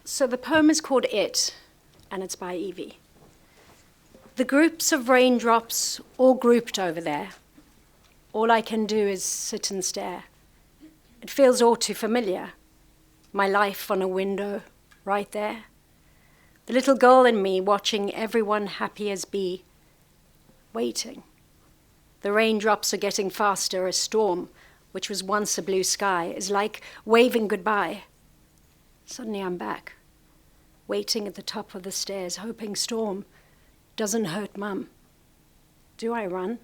So the poem is called It, and it's by Evie. The groups of raindrops all grouped over there. All I can do is sit and stare. It feels all too familiar. My life on a window right there. The little girl in me watching everyone happy as be, waiting. The raindrops are getting faster. A storm, which was once a blue sky, is like waving goodbye. Suddenly I'm back, waiting at the top of the stairs, hoping storm doesn't hurt Mum. Do I run?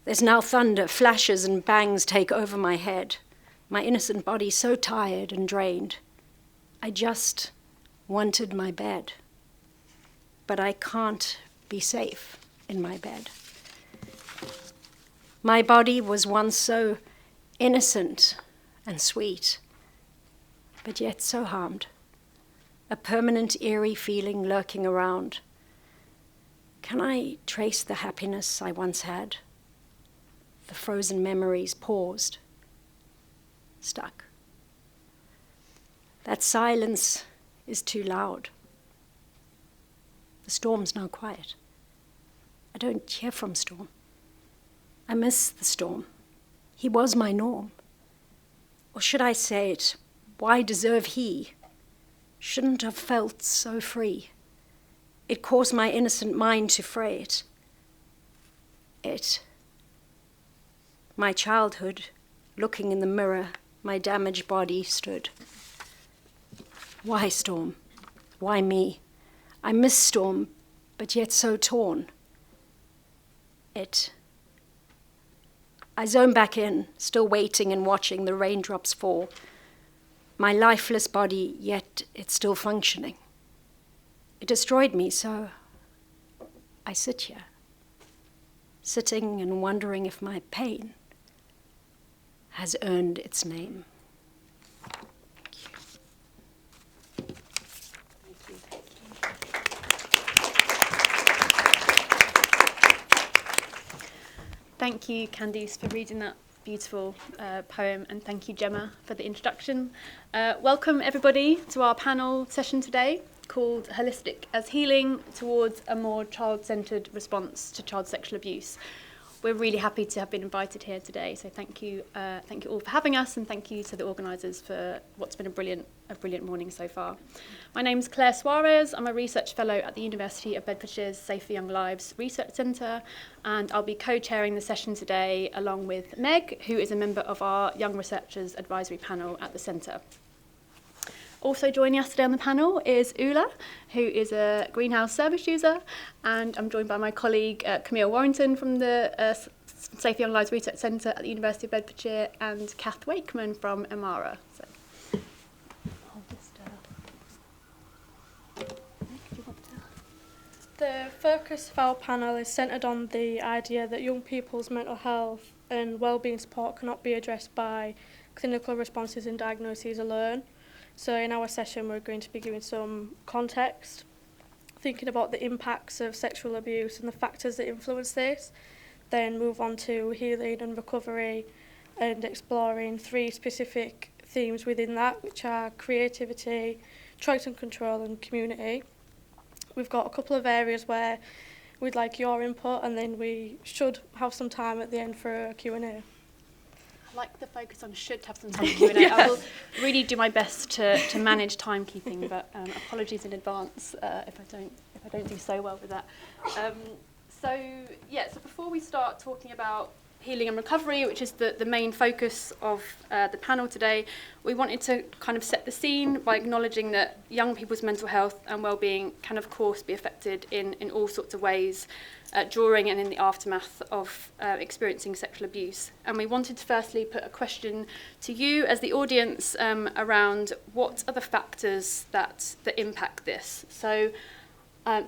There's now thunder, flashes and bangs take over my head. My innocent body so tired and drained. I just wanted my bed. But I can't be safe in my bed. My body was once so innocent and sweet, but yet so harmed. A permanent eerie feeling lurking around. Can I trace the happiness I once had? The frozen memories paused, stuck. That silence is too loud. The storm's now quiet. I don't hear from Storm. I miss the storm. He was my norm. Or should I say it, why deserve he? Shouldn't have felt so free. It caused my innocent mind to fray it. My childhood, looking in the mirror, my damaged body stood. Why Storm? Why me? I miss Storm, but yet so torn. I zone back in, still waiting and watching the raindrops fall. My lifeless body, yet it's still functioning. It destroyed me, so I sit here, sitting and wondering if my pain has earned its name. Thank you, Candice, for reading that beautiful poem, and thank you, Gemma, for the introduction. Welcome, everybody, to our panel session today called Holistic as Healing Towards a More Child-Centred Response to Child Sexual Abuse. We're really happy to have been invited here today, so thank you all for having us, and thank you to the organisers for what's been a brilliant morning so far. My name's Claire Suarez. I'm a research fellow at the University of Bedfordshire's Safe for Young Lives Research Centre, and I'll be co-chairing the session today along with Meg, who is a member of our Young Researchers Advisory Panel at the Centre. Also joining us today on the panel is Ula, who is a greenhouse service user, and I'm joined by my colleague Camille Warrington from the Safe for Young Lives Research Centre at the University of Bedfordshire, and Kath Wakeman from Amara. So, The focus of our panel is centred on the idea that young people's mental health and wellbeing support cannot be addressed by clinical responses and diagnoses alone. So in our session, we're going to be giving some context, thinking about the impacts of sexual abuse and the factors that influence this, then move on to healing and recovery and exploring 3 specific themes within that, which are creativity, choice and control, and community. We've got a couple of areas where we'd like your input, and then we should have some time at the end for a Q&A. I like the focus on should have some time for Q&A. Yeah. I will really do my best to manage timekeeping, but apologies in advance if I don't do so well with that. So before we start talking about healing and recovery, which is the main focus of the panel today, we wanted to kind of set the scene by acknowledging that young people's mental health and well-being can of course be affected in all sorts of ways during and in the aftermath of experiencing sexual abuse. And we wanted to firstly put a question to you as the audience around what are the factors that impact this. So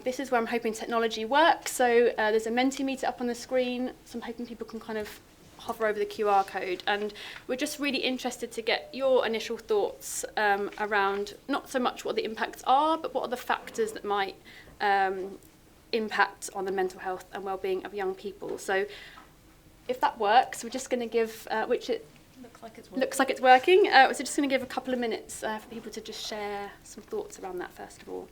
this is where I'm hoping technology works. So there's a Mentimeter up on the screen, so I'm hoping people can kind of hover over the QR code. And we're just really interested to get your initial thoughts around not so much what the impacts are, but what are the factors that might impact on the mental health and well-being of young people. So if that works, we're just going to give, Looks like it's working. So just going to give a couple of minutes for people to just share some thoughts around that first of all.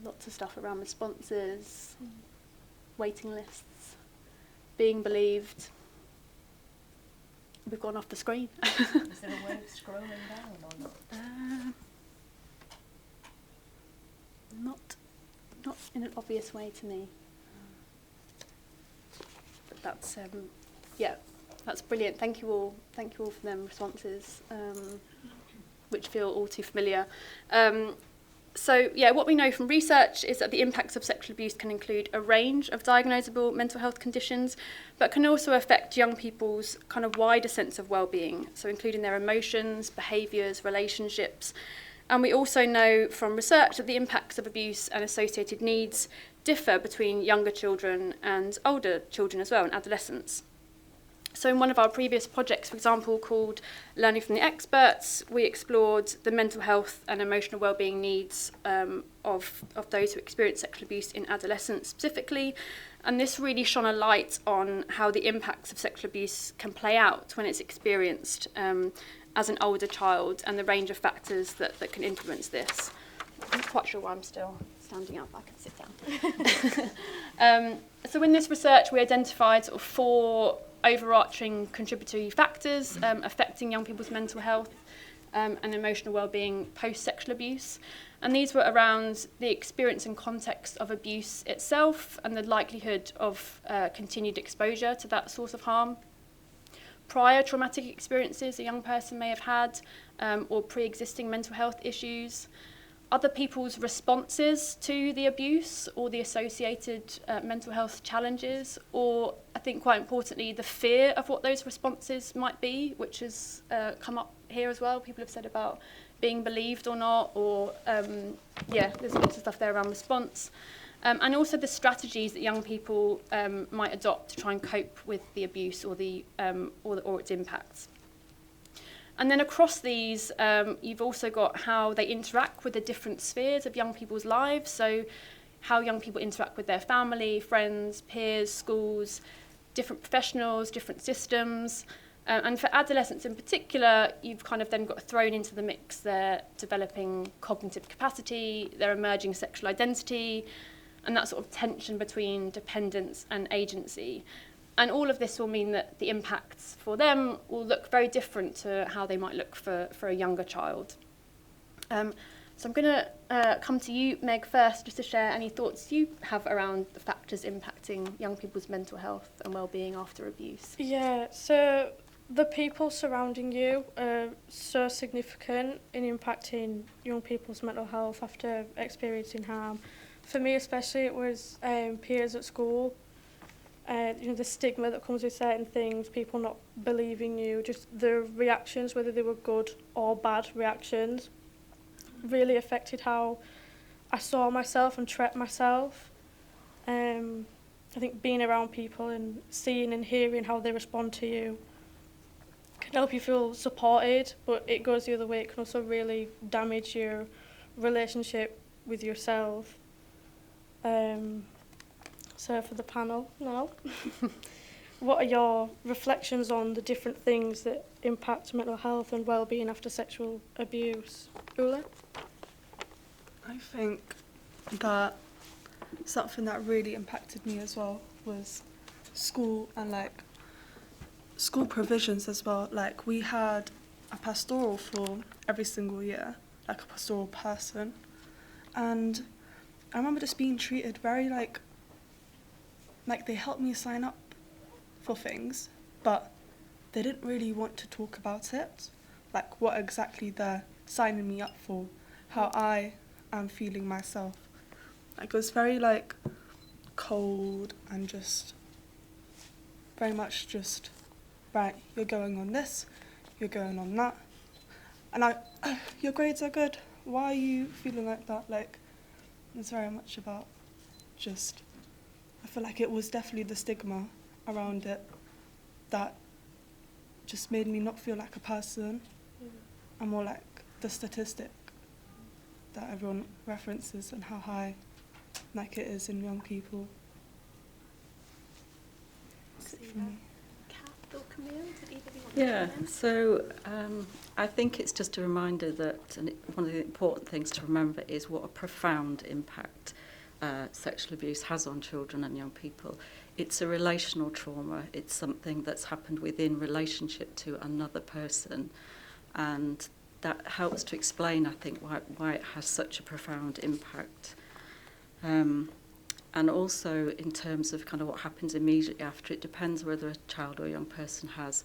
Lots of stuff around responses, waiting lists, being believed. We've gone off the screen. Is there a way of scrolling down or not? Not in an obvious way to me. But that's that's brilliant. Thank you all for them responses, which feel all too familiar. What we know from research is that the impacts of sexual abuse can include a range of diagnosable mental health conditions, but can also affect young people's kind of wider sense of well-being, so including their emotions, behaviours, relationships. And we also know from research that the impacts of abuse and associated needs differ between younger children and older children as well, and adolescents. So in one of our previous projects, for example, called Learning from the Experts, we explored the mental health and emotional wellbeing needs of those who experience sexual abuse in adolescence specifically. And this really shone a light on how the impacts of sexual abuse can play out when it's experienced as an older child, and the range of factors that can influence this. I'm not quite sure why I'm still standing up. I can sit down. So in this research, we identified sort of 4 overarching contributory factors affecting young people's mental health and emotional well-being post-sexual abuse. And these were around the experience and context of abuse itself and the likelihood of continued exposure to that source of harm, prior traumatic experiences a young person may have had, or pre-existing mental health issues, other people's responses to the abuse or the associated mental health challenges, or I think quite importantly, the fear of what those responses might be, which has come up here as well. People have said about being believed or not, or there's lots of stuff there around response. And also the strategies that young people might adopt to try and cope with the abuse or its impacts. And then across these, you've also got how they interact with the different spheres of young people's lives. So how young people interact with their family, friends, peers, schools, different professionals, different systems. And for adolescents in particular, you've kind of then got thrown into the mix their developing cognitive capacity, their emerging sexual identity, and that sort of tension between dependence and agency. And all of this will mean that the impacts for them will look very different to how they might look for a younger child. So I'm going to come to you, Meg, first, just to share any thoughts you have around the factors impacting young people's mental health and well-being after abuse. Yeah, so the people surrounding you are so significant in impacting young people's mental health after experiencing harm. For me especially, it was peers at school. The stigma that comes with certain things, people not believing you, just the reactions, whether they were good or bad reactions, really affected how I saw myself and treated myself. I think being around people and seeing and hearing how they respond to you can help you feel supported, but it goes the other way. It can also really damage your relationship with yourself. So for the panel now, what are your reflections on the different things that impact mental health and well-being after sexual abuse? Ula? I think that something that really impacted me as well was school and school provisions as well. Like we had a pastoral for every single year, like a pastoral person. And I remember just being treated very like they helped me sign up for things, but they didn't really want to talk about it, like what exactly they're signing me up for, how I am feeling myself. Like it was very cold and just very much just, right, you're going on this, you're going on that, and your grades are good, why are you feeling like that? It's very much about just, I feel like it was definitely the stigma around it that just made me not feel like a person and more like the statistic. that everyone references and how high like it is in young people. Kath or Camille, did either of you want Yeah, to comment? so I think it's just a reminder that one of the important things to remember is what a profound impact sexual abuse has on children and young people. It's a relational trauma. It's something that's happened within relationship to another person, and that helps to explain, I think, why it has such a profound impact. And also in terms of kind of what happens immediately after, it depends whether a child or young person has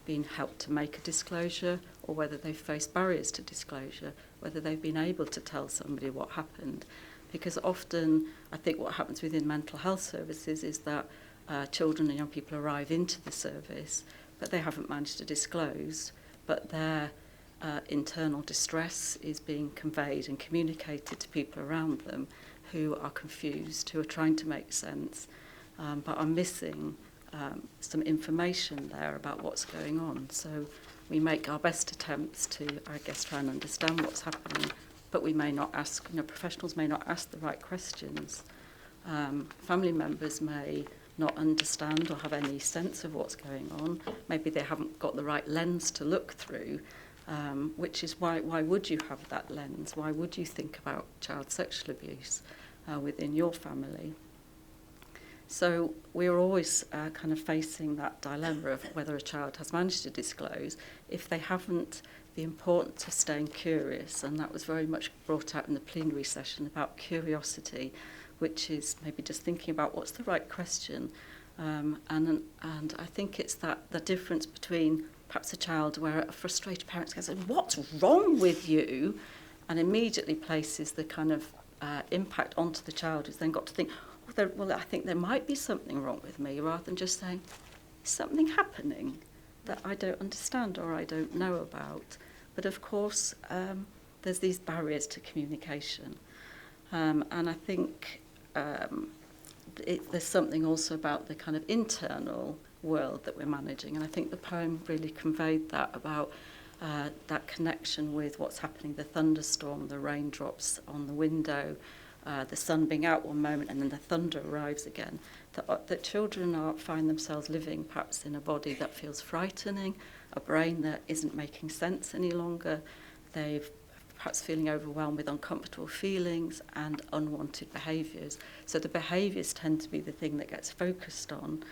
been helped to make a disclosure or whether they've faced barriers to disclosure, whether they've been able to tell somebody what happened. Because often I think what happens within mental health services is that children and young people arrive into the service, but they haven't managed to disclose, but their internal distress is being conveyed and communicated to people around them who are confused, who are trying to make sense, but are missing some information there about what's going on. So we make our best attempts to, I guess, try and understand what's happening, but we may not ask, professionals may not ask the right questions. Family members may not understand or have any sense of what's going on. Maybe they haven't got the right lens to look through, which is why would you have that lens? Why would you think about child sexual abuse within your family? So we're always kind of facing that dilemma of whether a child has managed to disclose. If they haven't, the importance of staying curious, and that was very much brought out in the plenary session about curiosity, which is maybe just thinking about what's the right question. And I think it's that the difference between perhaps a child where a frustrated parent goes, "What's wrong with you?" and immediately places the kind of impact onto the child, who's then got to think, well, I think there might be something wrong with me, rather than just saying, is something happening that I don't understand or I don't know about? But of course, there's these barriers to communication. And I think there's something also about the kind of internal world that we're managing. And I think the poem really conveyed that, about that connection with what's happening, the thunderstorm, the raindrops on the window, the sun being out one moment and then the thunder arrives again. That children find themselves living perhaps in a body that feels frightening, a brain that isn't making sense any longer. They've perhaps feeling overwhelmed with uncomfortable feelings and unwanted behaviours. So the behaviours tend to be the thing that gets focused on,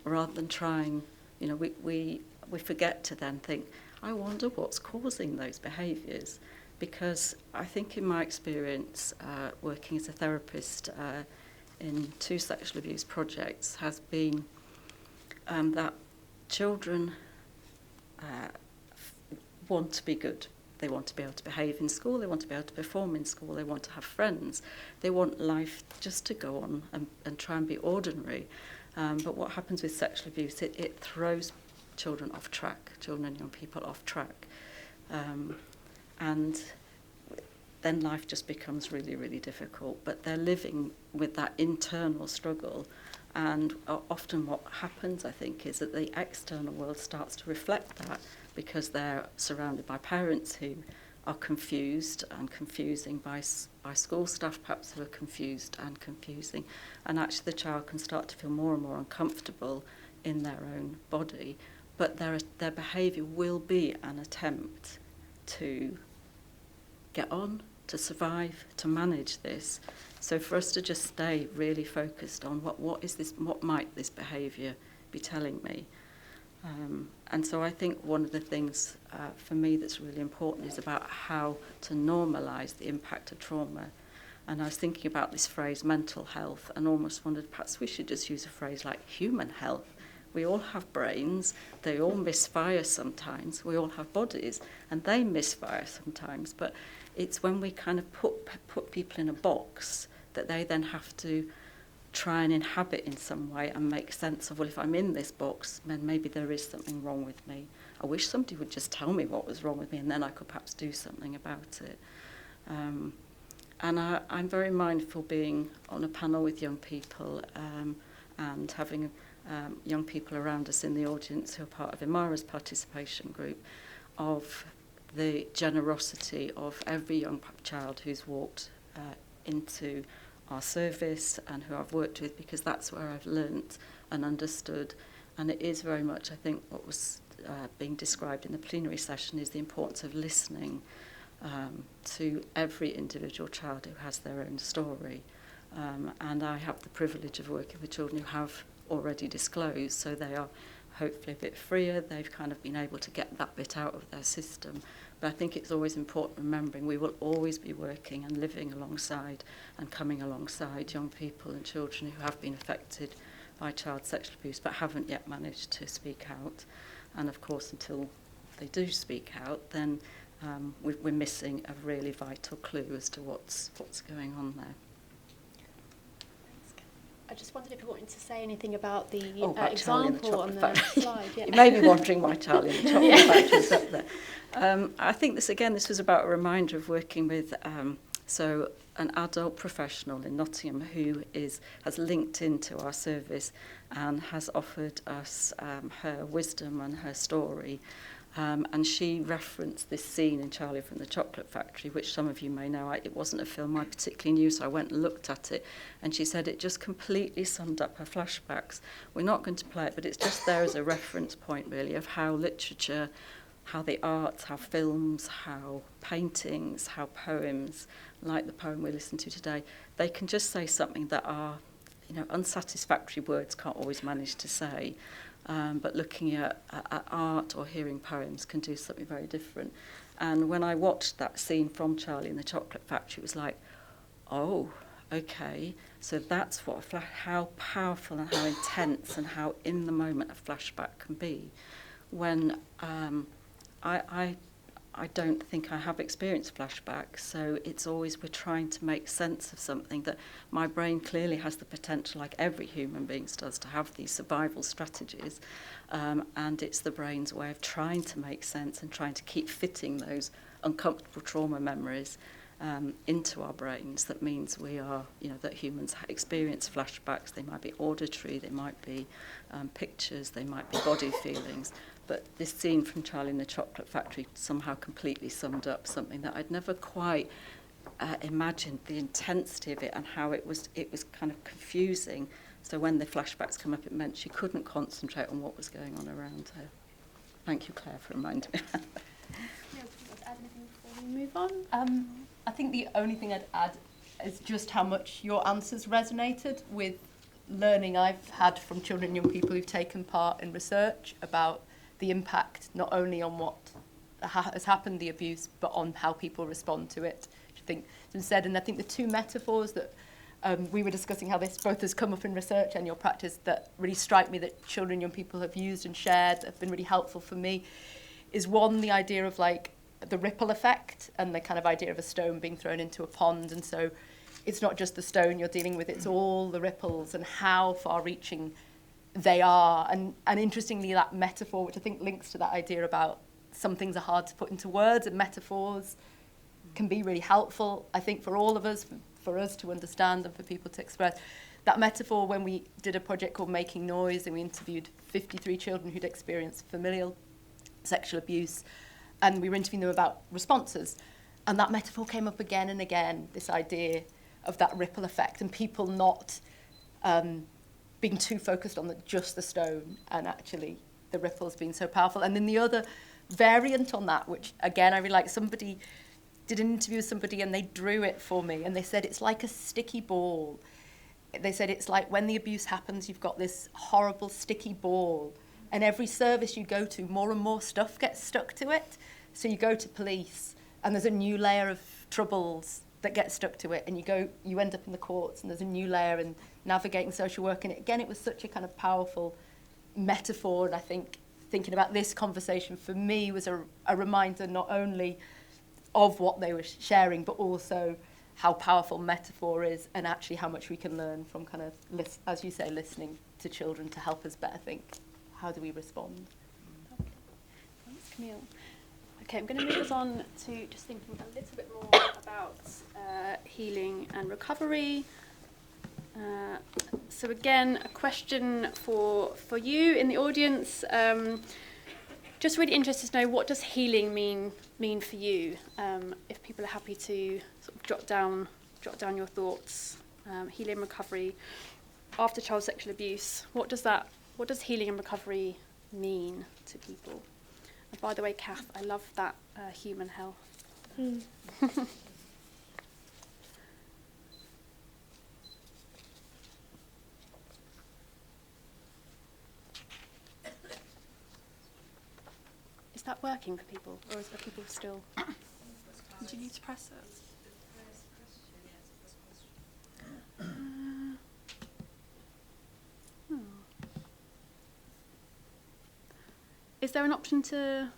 rather than trying, we forget to then think, I wonder what's causing those behaviours. Because I think in my experience, working as a therapist in 2 sexual abuse projects, has been that children want to be good. They want to be able to behave in school, they want to be able to perform in school, they want to have friends. They want life just to go on and try and be ordinary. But what happens with sexual abuse, it throws children off track, children and young people off track. And then life just becomes really, really difficult. But they're living with that internal struggle. And often what happens, I think, is that the external world starts to reflect that, because they're surrounded by parents who are confused and confusing, by school staff perhaps who are confused and confusing. And actually the child can start to feel more and more uncomfortable in their own body. But their behaviour will be an attempt to get on, to survive, to manage this. So for us to just stay really focused on what might this behaviour be telling me. And so I think one of the things for me that's really important is about how to normalise the impact of trauma. And I was thinking about this phrase, mental health, and almost wondered perhaps we should just use a phrase like human health. We all have brains, they all misfire sometimes, we all have bodies, and they misfire sometimes. But it's when we kind of put people in a box that they then have to try and inhabit in some way and make sense of, well, if I'm in this box, then maybe there is something wrong with me. I wish somebody would just tell me what was wrong with me, and then I could perhaps do something about it. And I'm very mindful being on a panel with young people and having young people around us in the audience who are part of Imara's participation group, of the generosity of every young child who's walked into our service and who I've worked with, because that's where I've learnt and understood. And it is very much, I think, what was being described in the plenary session is the importance of listening to every individual child who has their own story. And I have the privilege of working with children who have already disclosed, so they are hopefully a bit freer. They've kind of been able to get that bit out of their system. But I think it's always important remembering we will always be working and living alongside and coming alongside young people and children who have been affected by child sexual abuse but haven't yet managed to speak out. And of course, until they do speak out, then we're missing a really vital clue as to what's going on there. I just wondered if you wanted to say anything about the About example on the slide. Yeah. You may be wondering why Charlie and the Chocolate Factory is up there. I think this was about a reminder of working with so an adult professional in Nottingham who has linked into our service and has offered us her wisdom and her story. And she referenced this scene in Charlie from the Chocolate Factory, which some of you may know. It wasn't a film I particularly knew, so I went and looked at it. And she said it just completely summed up her flashbacks. We're not going to play it, but it's just there as a reference point, really, of how literature, how the arts, how films, how paintings, how poems, like the poem we listened to today, they can just say something that our unsatisfactory words can't always manage to say. But looking at art or hearing poems can do something very different. And when I watched that scene from Charlie and the Chocolate Factory, it was like, oh, okay, so that's how powerful and how intense and how in the moment a flashback can be. When I don't think I have experienced flashbacks, so it's always we're trying to make sense of something that my brain clearly has the potential, like every human being does, to have these survival strategies, and it's the brain's way of trying to make sense and trying to keep fitting those uncomfortable trauma memories into our brains. That means that humans experience flashbacks. They might be auditory, they might be pictures, they might be body feelings. But this scene from Charlie and the Chocolate Factory somehow completely summed up something that I'd never quite imagined, the intensity of it and how it was kind of confusing. So when the flashbacks come up, it meant she couldn't concentrate on what was going on around her. Thank you, Claire, for reminding me. Yeah, do you want to add anything before we move on? I think the only thing I'd add is just how much your answers resonated with learning I've had from children and young people who've taken part in research about the impact not only on what has happened, the abuse, but on how people respond to it, which I think has been said. And I think the two metaphors that we were discussing, how this both has come up in research and your practice, that really strike me that children and young people have used and shared, that have been really helpful for me, is one, the idea of like the ripple effect and the kind of idea of a stone being thrown into a pond. And so it's not just the stone you're dealing with, it's all the ripples and how far-reaching they are. And interestingly, that metaphor, which I think links to that idea about some things are hard to put into words, and metaphors can be really helpful, I think, for all of us, for us to understand and for people to express. That metaphor, when we did a project called Making Noise, and we interviewed 53 children who'd experienced familial sexual abuse, and we were interviewing them about responses. And that metaphor came up again and again, this idea of that ripple effect, and people not being too focused on just the stone, and actually the ripples being so powerful. And then the other variant on that, which again I really like, somebody did an interview with somebody and they drew it for me, and they said it's like a sticky ball. They said it's like when the abuse happens, you've got this horrible sticky ball, and every service you go to, more and more stuff gets stuck to it. So you go to police and there's a new layer of troubles that get stuck to it, and you end up in the courts and there's a new layer in navigating social work. And again, it was such a kind of powerful metaphor, and I think thinking about this conversation for me was a reminder not only of what they were sharing, but also how powerful metaphor is, and actually how much we can learn from kind of, as you say, listening to children to help us better think, how do we respond? Okay. Thanks, Camille. Okay, I'm going to move us on to just thinking a little bit more about healing and recovery. So again, a question for you in the audience. just really interested to know, what does healing mean for you? If people are happy to sort of jot down your thoughts. Healing and recovery after child sexual abuse. What does healing and recovery mean to people? And by the way, Kath, I love that human health. Is that working for people, or is the people still? Do you need to press it? Is there an option to?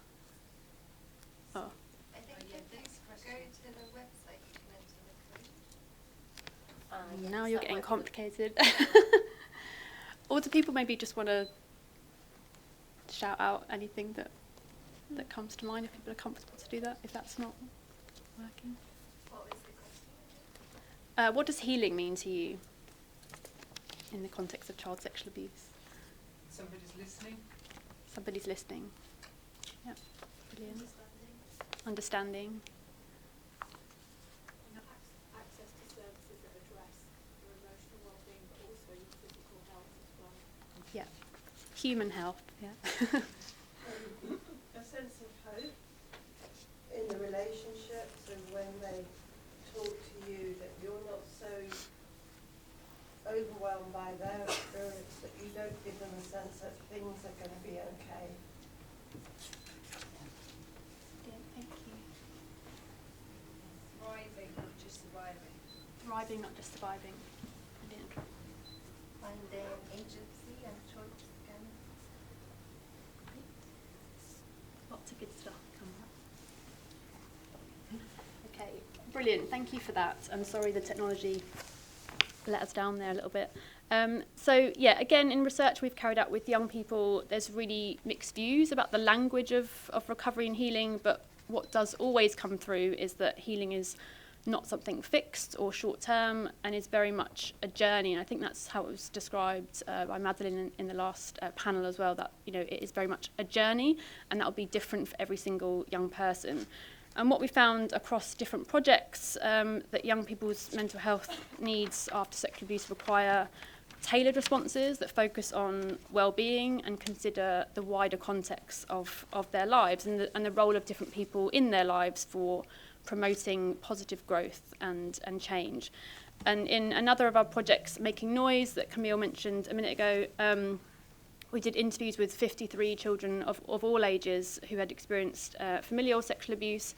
Oh. I think if you go to the website, you can enter the code. Now you're getting complicated. Or do people maybe just want to shout out anything that comes to mind, if people are comfortable to do that, if that's not working? What was the question? What does healing mean to you in the context of child sexual abuse? Somebody's listening. Somebody's listening. Yeah, brilliant. Understanding. Access to services that address your emotional well-being, but also your physical health as well. Yeah. Human health. Yeah. A sense of hope in the relationships, and when they talk to you, that you're not so overwhelmed by their experience that you don't give them a sense that things are going to be okay. Yeah, thank you. Thriving, not just surviving. Thriving, not just surviving. Brilliant. Finding agency and choice again. Lots of good stuff coming up. Okay, brilliant. Thank you for that. I'm sorry the technology let us down there a little bit. So yeah, again, in research we've carried out with young people, there's really mixed views about the language of recovery and healing, but what does always come through is that healing is not something fixed or short term, and is very much a journey. And I think that's how it was described by Madeline in the last panel as well, that it is very much a journey, and that will be different for every single young person. And what we found across different projects, that young people's mental health needs after sexual abuse require tailored responses that focus on well-being and consider the wider context of their lives and the role of different people in their lives for promoting positive growth and change. And in another of our projects, Making Noise, that Camille mentioned a minute ago, we did interviews with 53 children of all ages who had experienced familial sexual abuse,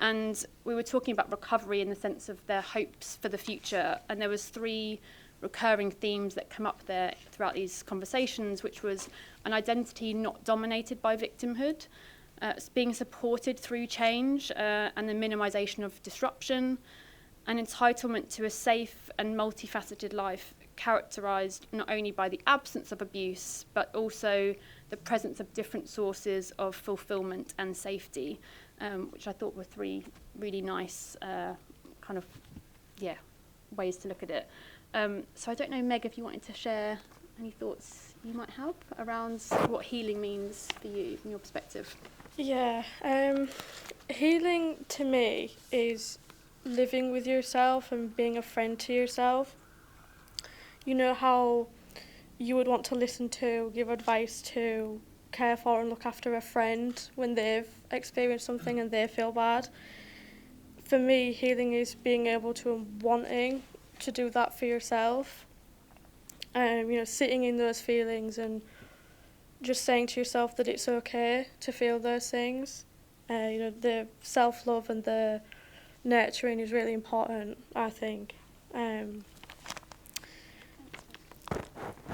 and we were talking about recovery in the sense of their hopes for the future. And there was 3 recurring themes that come up there throughout these conversations, which was an identity not dominated by victimhood, being supported through change, and the minimisation of disruption, an entitlement to a safe and multifaceted life characterised not only by the absence of abuse, but also the presence of different sources of fulfilment and safety, which I thought were 3 really nice ways to look at it. So I don't know, Meg, if you wanted to share any thoughts you might have around what healing means for you from your perspective. Yeah, healing to me is living with yourself and being a friend to yourself. You know how you would want to listen to, give advice to, care for and look after a friend when they've experienced something and they feel bad. For me, healing is being able to and wanting to do that for yourself. Sitting in those feelings and just saying to yourself that it's okay to feel those things. The self-love and the nurturing is really important, I think.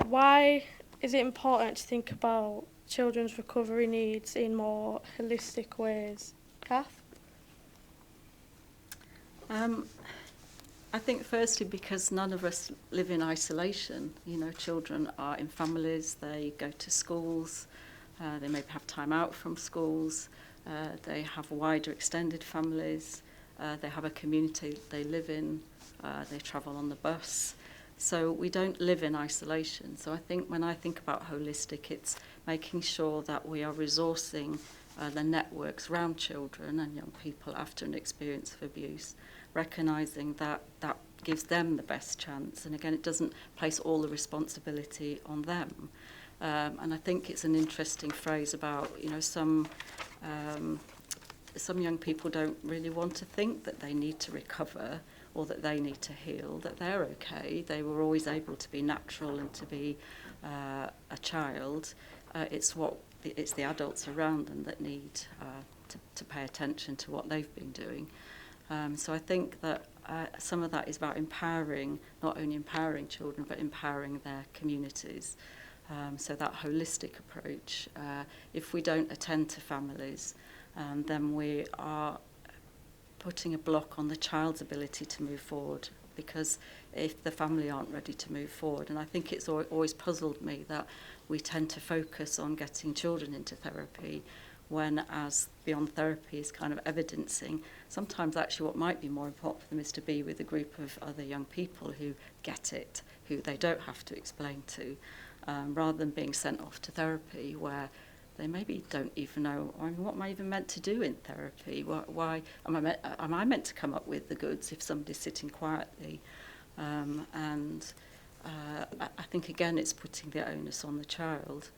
Why is it important to think about children's recovery needs in more holistic ways? Kath? I think firstly because none of us live in isolation. Children are in families, they go to schools, they maybe have time out from schools, they have wider extended families, they have a community they live in, they travel on the bus. So we don't live in isolation. So I think when I think about holistic, it's making sure that we are resourcing the networks around children and young people after an experience of abuse, recognising that that gives them the best chance. And again, it doesn't place all the responsibility on them. And I think it's an interesting phrase about, some young people don't really want to think that they need to recover or that they need to heal, that they're okay. They were always able to be natural and to be a child. It's the adults around them that need to pay attention to what they've been doing. So I think that some of that is about empowering, not only empowering children, but empowering their communities. So that holistic approach, if we don't attend to families, then we are putting a block on the child's ability to move forward, because if the family aren't ready to move forward, and I think it's always puzzled me that we tend to focus on getting children into therapy, when as beyond therapy is kind of evidencing, sometimes actually what might be more important for them is to be with a group of other young people who get it, who they don't have to explain to, rather than being sent off to therapy where they maybe don't even know, what am I even meant to do in therapy? Why am I meant to come up with the goods if somebody's sitting quietly? I think, again, it's putting the onus on the child.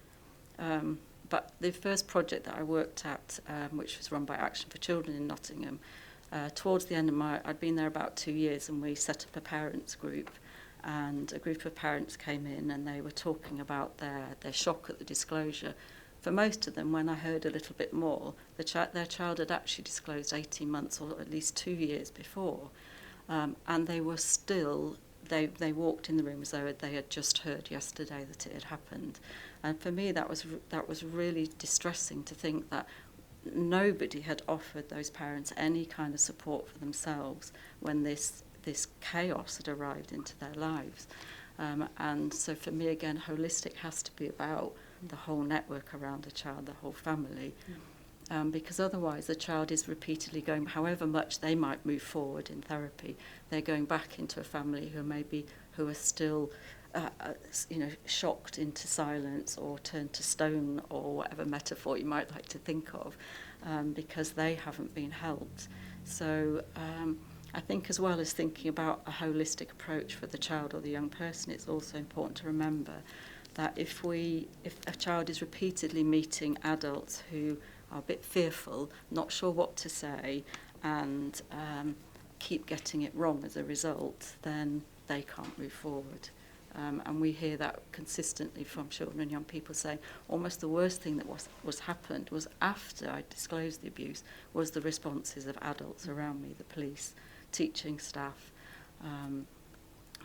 But the first project that I worked at, which was run by Action for Children in Nottingham, towards the end of I'd been there about 2 years, and we set up a parents group, and a group of parents came in and they were talking about their shock at the disclosure. For most of them, when I heard a little bit more, their child had actually disclosed 18 months or at least 2 years before. And they were still, they walked in the room as though they had just heard yesterday that it had happened. And for me, that was really distressing to think that nobody had offered those parents any kind of support for themselves when this chaos had arrived into their lives. And so for me, again, holistic has to be about the whole network around a child, the whole family, because otherwise the child is repeatedly going, however much they might move forward in therapy, they're going back into a family who are still shocked into silence or turned to stone, or whatever metaphor you might like to think of, because they haven't been helped. So I think, as well as thinking about a holistic approach for the child or the young person, it's also important to remember that if a child is repeatedly meeting adults who are a bit fearful, not sure what to say, and keep getting it wrong as a result, then they can't move forward. And we hear that consistently from children and young people saying almost the worst thing that was happened was after I disclosed the abuse was the responses of adults around me, the police, teaching staff,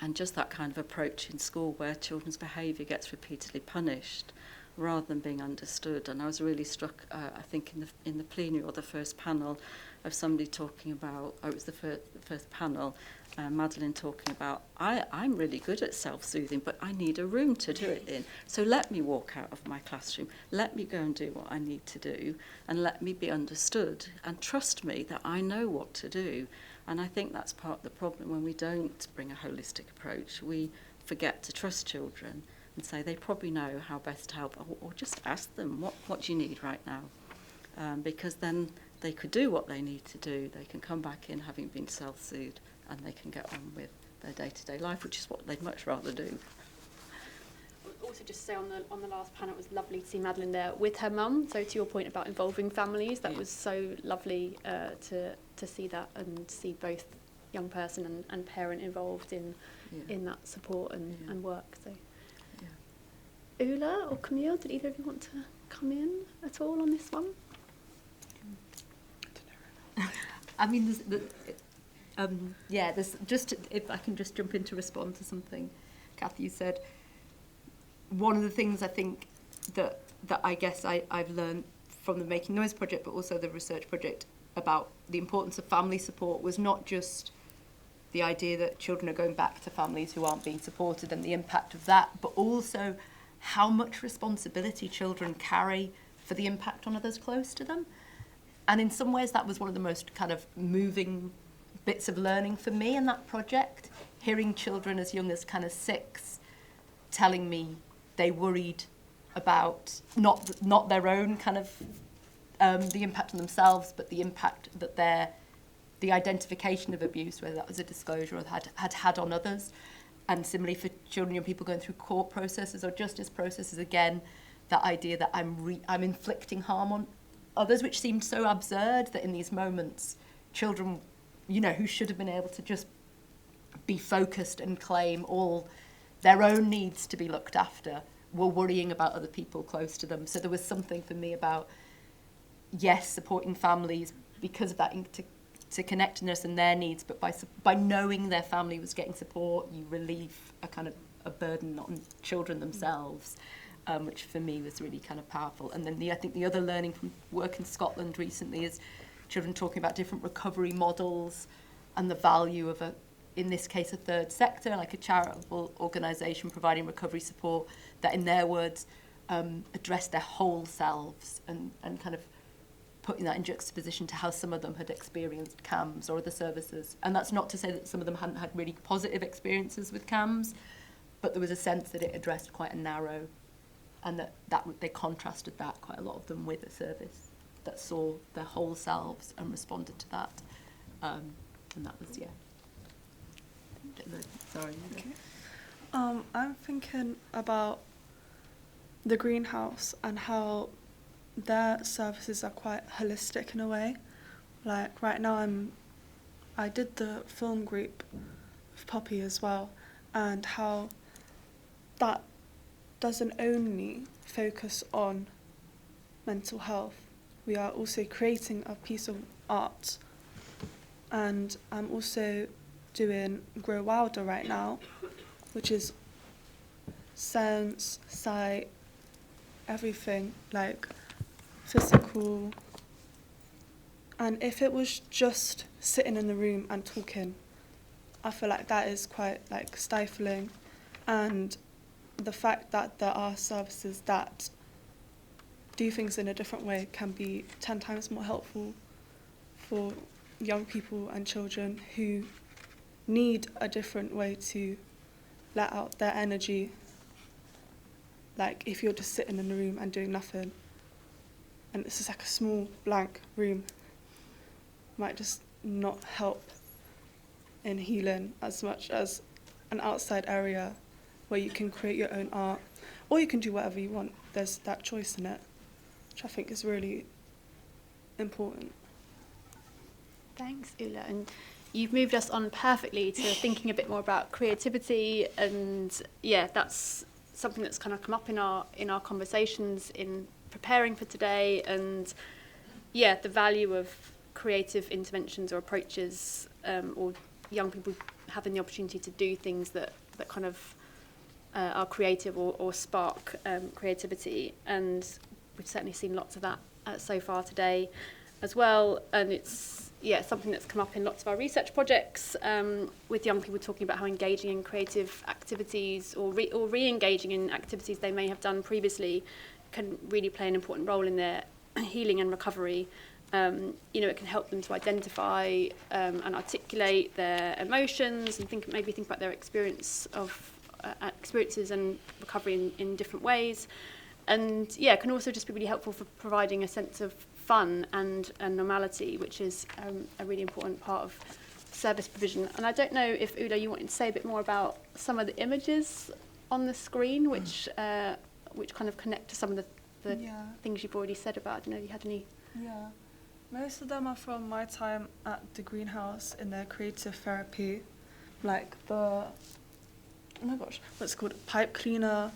and just that kind of approach in school where children's behaviour gets repeatedly punished rather than being understood. And I was really struck, I think, in the plenary or the first panel, of somebody talking about, it was the first panel, Madeline talking about, I'm really good at self-soothing, but I need a room to do it in. So let me walk out of my classroom, let me go and do what I need to do, and let me be understood, and trust me that I know what to do. And I think that's part of the problem when we don't bring a holistic approach. We forget to trust children and say they probably know how best to help, or just ask them, what do you need right now? Because then they could do what they need to do. They can come back in having been self-soothed, and they can get on with their day-to-day life, which is what they'd much rather do. Also, just say on the last panel, it was lovely to see Madeline there with her mum. So to your point about involving families, that was so lovely to see that, and see both young person and parent involved in that support and work. So, Ula or Camille, did either of you want to come in at all on this one? I mean, there's just, if I can just jump in to respond to something Kathy you said. One of the things I think that I guess I've learned from the Making Noise project, but also the research project, about the importance of family support was not just the idea that children are going back to families who aren't being supported and the impact of that, but also how much responsibility children carry for the impact on others close to them. And in some ways that was one of the most kind of moving bits of learning for me in that project, hearing children as young as kind of 6 telling me they worried about not their own kind of the impact on themselves, but the impact that the identification of abuse, whether that was a disclosure or had on others. And similarly for children and young people going through court processes or justice processes, again, that idea that I'm inflicting harm on others, which seemed so absurd that in these moments, children, you know, who should have been able to just be focused and claim all their own needs to be looked after, were worrying about other people close to them. So there was something for me about, yes, supporting families because of that interconnectedness and their needs, but by knowing their family was getting support, you relieve a burden on children themselves, which for me was really kind of powerful. And then I think the other learning from work in Scotland recently is children talking about different recovery models and the value of in this case, a third sector, like a charitable organisation providing recovery support that, in their words, address their whole selves and kind of putting that in juxtaposition to how some of them had experienced CAMS or other services. And that's not to say that some of them hadn't had really positive experiences with CAMS, but there was a sense that it addressed quite a narrow, and that they contrasted that, quite a lot of them, with a service that saw their whole selves and responded to that. And that was, yeah. Sorry. Okay. I'm thinking about the greenhouse and how their services are quite holistic in a way. Like right now I did the film group with Poppy as well, and how that doesn't only focus on mental health. We are also creating a piece of art, and I'm also doing Grow Wilder right now, which is sense, sight, everything, like physical. And if it was just sitting in the room and talking, I feel like that is quite like stifling. And the fact that there are services that do things in a different way can be 10 times more helpful for young people and children who need a different way to let out their energy. Like if you're just sitting in a room and doing nothing, and it's just like a small blank room, might just not help in healing as much as an outside area where you can create your own art, or you can do whatever you want. There's that choice in it, which I think is really important. Thanks, Ula. And you've moved us on perfectly to thinking a bit more about creativity, and yeah, that's something that's kind of come up in our conversations in preparing for today, and yeah, the value of creative interventions or approaches, or young people having the opportunity to do things that kind of are creative or spark creativity, and we've certainly seen lots of that so far today as well. And it's something that's come up in lots of our research projects, with young people talking about how engaging in creative activities or re-engaging in activities they may have done previously can really play an important role in their healing and recovery. It can help them to identify and articulate their emotions and think about their experiences and recovery in different ways. And yeah, it can also just be really helpful for providing a sense of fun and normality, which is a really important part of service provision. And I don't know if, Ula, you wanted to say a bit more about some of the images on the screen, which kind of connect to some of the things you've already said about. I don't know if you had any. Yeah, most of them are from my time at the greenhouse in their creative therapy, like the, oh my gosh, what's it called, pipe cleaner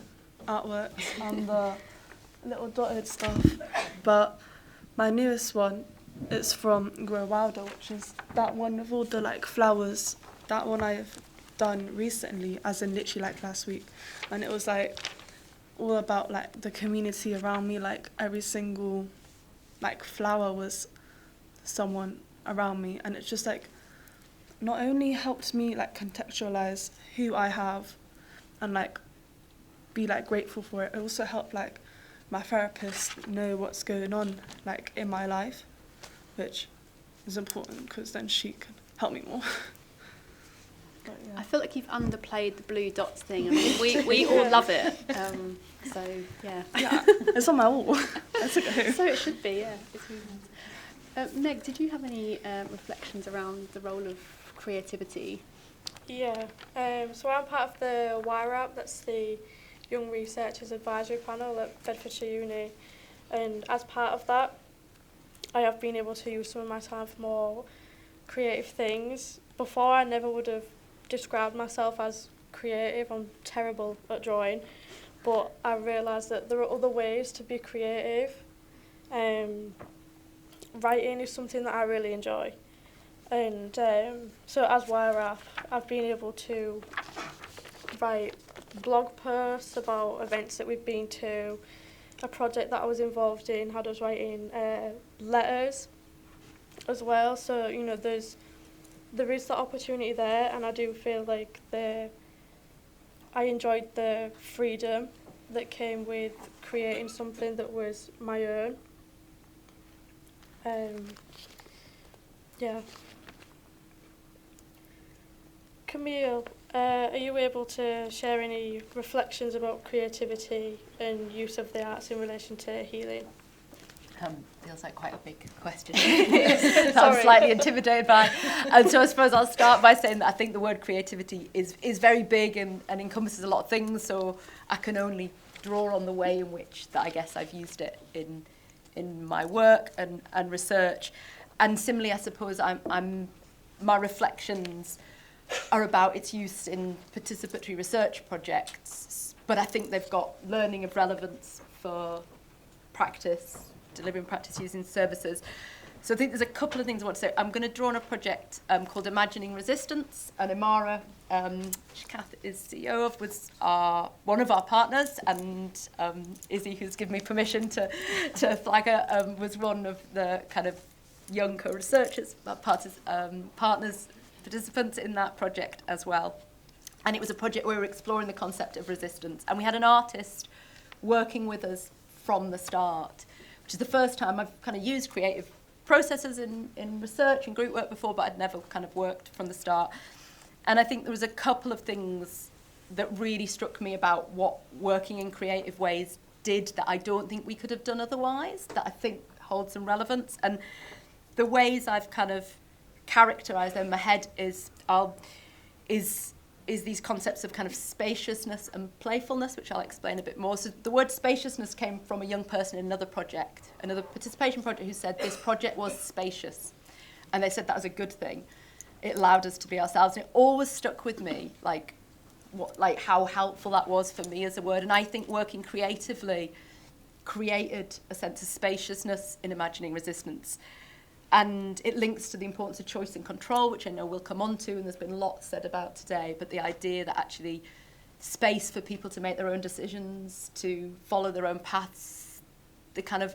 artworks and the little dotted stuff. But my newest one is from Grow Wilder, which is that one with all the like flowers. That one I've done recently, as in literally like last week, and it was like all about like the community around me. Like every single like flower was someone around me, and it's just like not only helped me like contextualize who I have and like be like grateful for it, it also helped like my therapist know what's going on like in my life, which is important because then she can help help me more. But, yeah. I feel like you've underplayed the blue dots thing. I mean, we all love it. So, yeah. Yeah, it's on my wall. That's okay. So it should be, yeah. It's really nice. Meg, did you have any reflections around the role of creativity? Yeah, so I'm part of the YRAP, that's the Young Researchers Advisory Panel at Bedfordshire Uni, and as part of that, I have been able to use some of my time for more creative things. Before, I never would have described myself as creative. I'm terrible at drawing, but I realised that there are other ways to be creative. Writing is something that I really enjoy, and so as YRAP, I've been able to write blog posts about events that we've been to. A project that I was involved in had us writing letters as well. So there is that opportunity there, and I do feel like I enjoyed the freedom that came with creating something that was my own. Yeah. Camille, are you able to share any reflections about creativity and use of the arts in relation to healing? Feels like quite a big question that I'm slightly intimidated by. And so I suppose I'll start by saying that I think the word creativity is very big and encompasses a lot of things, so I can only draw on the way in which that I guess I've used it in my work and research. And similarly, I suppose my reflections are about its use in participatory research projects, but I think they've got learning of relevance for practice, delivering practice using services. So I think there's a couple of things I want to say. I'm going to draw on a project called Imagining Resistance, and Imara, which Kath is CEO of, was one of our partners, and Izzy, who's given me permission to flag her, was one of the kind of young co-researchers, partners, participants in that project as well. And it was a project where we were exploring the concept of resistance, and we had an artist working with us from the start, which is the first time I've kind of used creative processes in research and group work before, but I'd never kind of worked from the start. And I think there was a couple of things that really struck me about what working in creative ways did that I don't think we could have done otherwise, that I think hold some relevance. And the ways I've kind of characterised them in my head is these concepts of kind of spaciousness and playfulness, which I'll explain a bit more. So the word spaciousness came from a young person in another participation project, who said this project was spacious. And they said that was a good thing. It allowed us to be ourselves. And it always stuck with me, like how helpful that was for me as a word. And I think working creatively created a sense of spaciousness in imagining resistance. And it links to the importance of choice and control, which I know we'll come on to, and there's been lots said about today, but the idea that actually space for people to make their own decisions, to follow their own paths, the kind of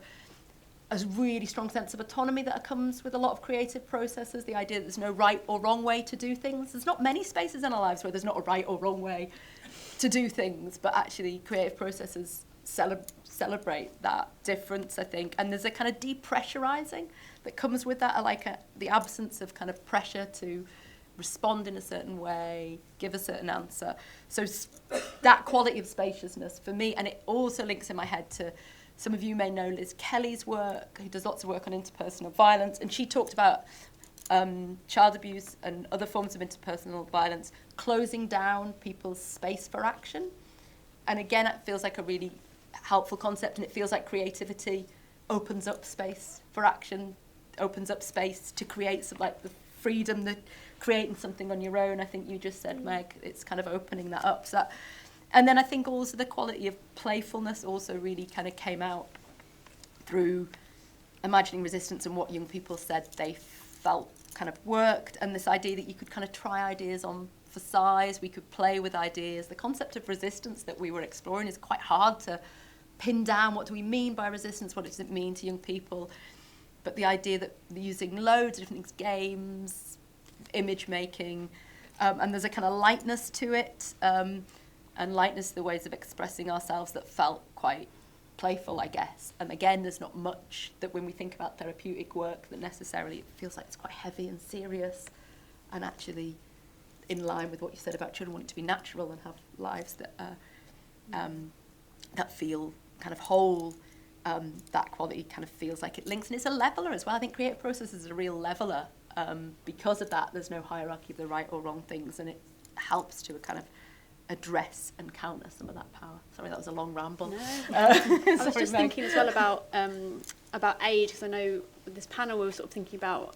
a really strong sense of autonomy that comes with a lot of creative processes, the idea that there's no right or wrong way to do things. There's not many spaces in our lives where there's not a right or wrong way to do things, but actually creative processes celebrate that difference, I think. And there's a kind of depressurizing that comes with that, the absence of kind of pressure to respond in a certain way, give a certain answer. So that quality of spaciousness for me, and it also links in my head to, some of you may know Liz Kelly's work, who does lots of work on interpersonal violence, and she talked about child abuse and other forms of interpersonal violence closing down people's space for action. And again, it feels like a really helpful concept, and it feels like creativity opens up space for action, opens up space to create some, like the freedom that creating something on your own. I think you just said, Meg, it's kind of opening that up. So and then I think also the quality of playfulness also really kind of came out through imagining resistance and what young people said they felt kind of worked, and this idea that you could kind of try ideas on for size, we could play with ideas. The concept of resistance that we were exploring is quite hard to pin down. What do we mean by resistance? What does it mean to young people? But the idea that using loads of different things, games, image making, and there's a kind of lightness to it, and lightness, the ways of expressing ourselves that felt quite playful, I guess. And again, there's not much that when we think about therapeutic work that necessarily it feels like it's quite heavy and serious. and actually in line with what you said about children wanting to be natural and have lives that that feel kind of whole. That quality kind of feels like it links, and it's a leveler as well. I think creative process is a real leveler. Because of that, there's no hierarchy of the right or wrong things, and it helps to kind of address and counter some of that power. Sorry, that was a long ramble. No. I was just thinking as well about age, because I know with this panel we were sort of thinking about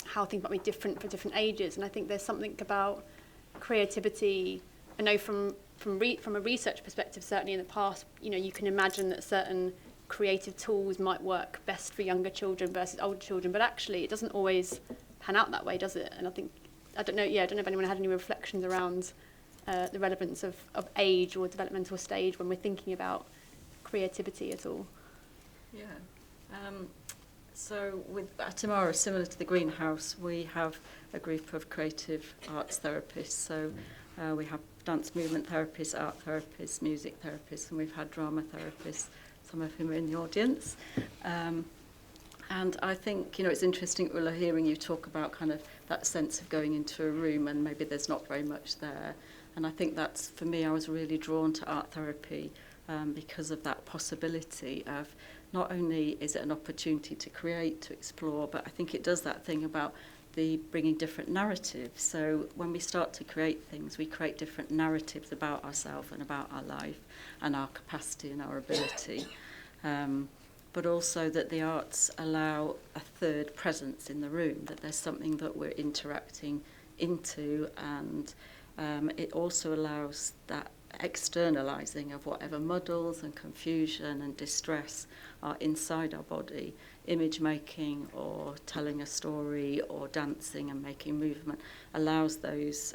how things might be different for different ages, and I think there's something about creativity. I know from a research perspective, certainly in the past, you know, you can imagine that certain creative tools might work best for younger children versus older children, but actually it doesn't always pan out that way, does it? And I don't know if anyone had any reflections around the relevance of age or developmental stage when we're thinking about creativity at all. Yeah. So with Atamara, similar to the greenhouse, we have a group of creative arts therapists. So we have dance movement therapists, art therapists, music therapists, and we've had drama therapists, some of whom are in the audience. And I think, you know, it's interesting, Ulla, hearing you talk about kind of that sense of going into a room and maybe there's not very much there. And I think that's, for me, I was really drawn to art therapy because of that possibility of not only is it an opportunity to create, to explore, but I think it does that thing about the bringing different narratives. So when we start to create things, we create different narratives about ourselves and about our life and our capacity and our ability. But also that the arts allow a third presence in the room, that there's something that we're interacting into, and it also allows that externalizing of whatever muddles and confusion and distress are inside our body. Image making or telling a story or dancing and making movement allows those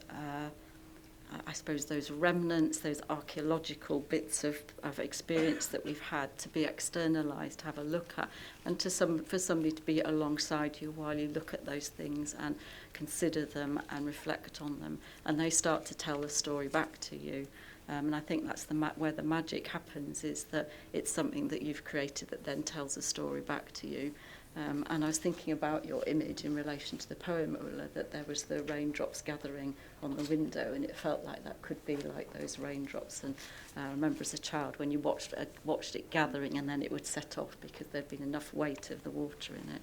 I suppose those remnants, those archaeological bits of experience that we've had to be externalised, to have a look at, and for somebody to be alongside you while you look at those things and consider them and reflect on them, and they start to tell the story back to you. And I think that's where the magic happens, is that it's something that you've created that then tells a story back to you. And I was thinking about your image in relation to the poem, Ulla, that there was the raindrops gathering on the window, and it felt like that could be like those raindrops. And I remember as a child when you watched it gathering, and then it would set off because there'd been enough weight of the water in it.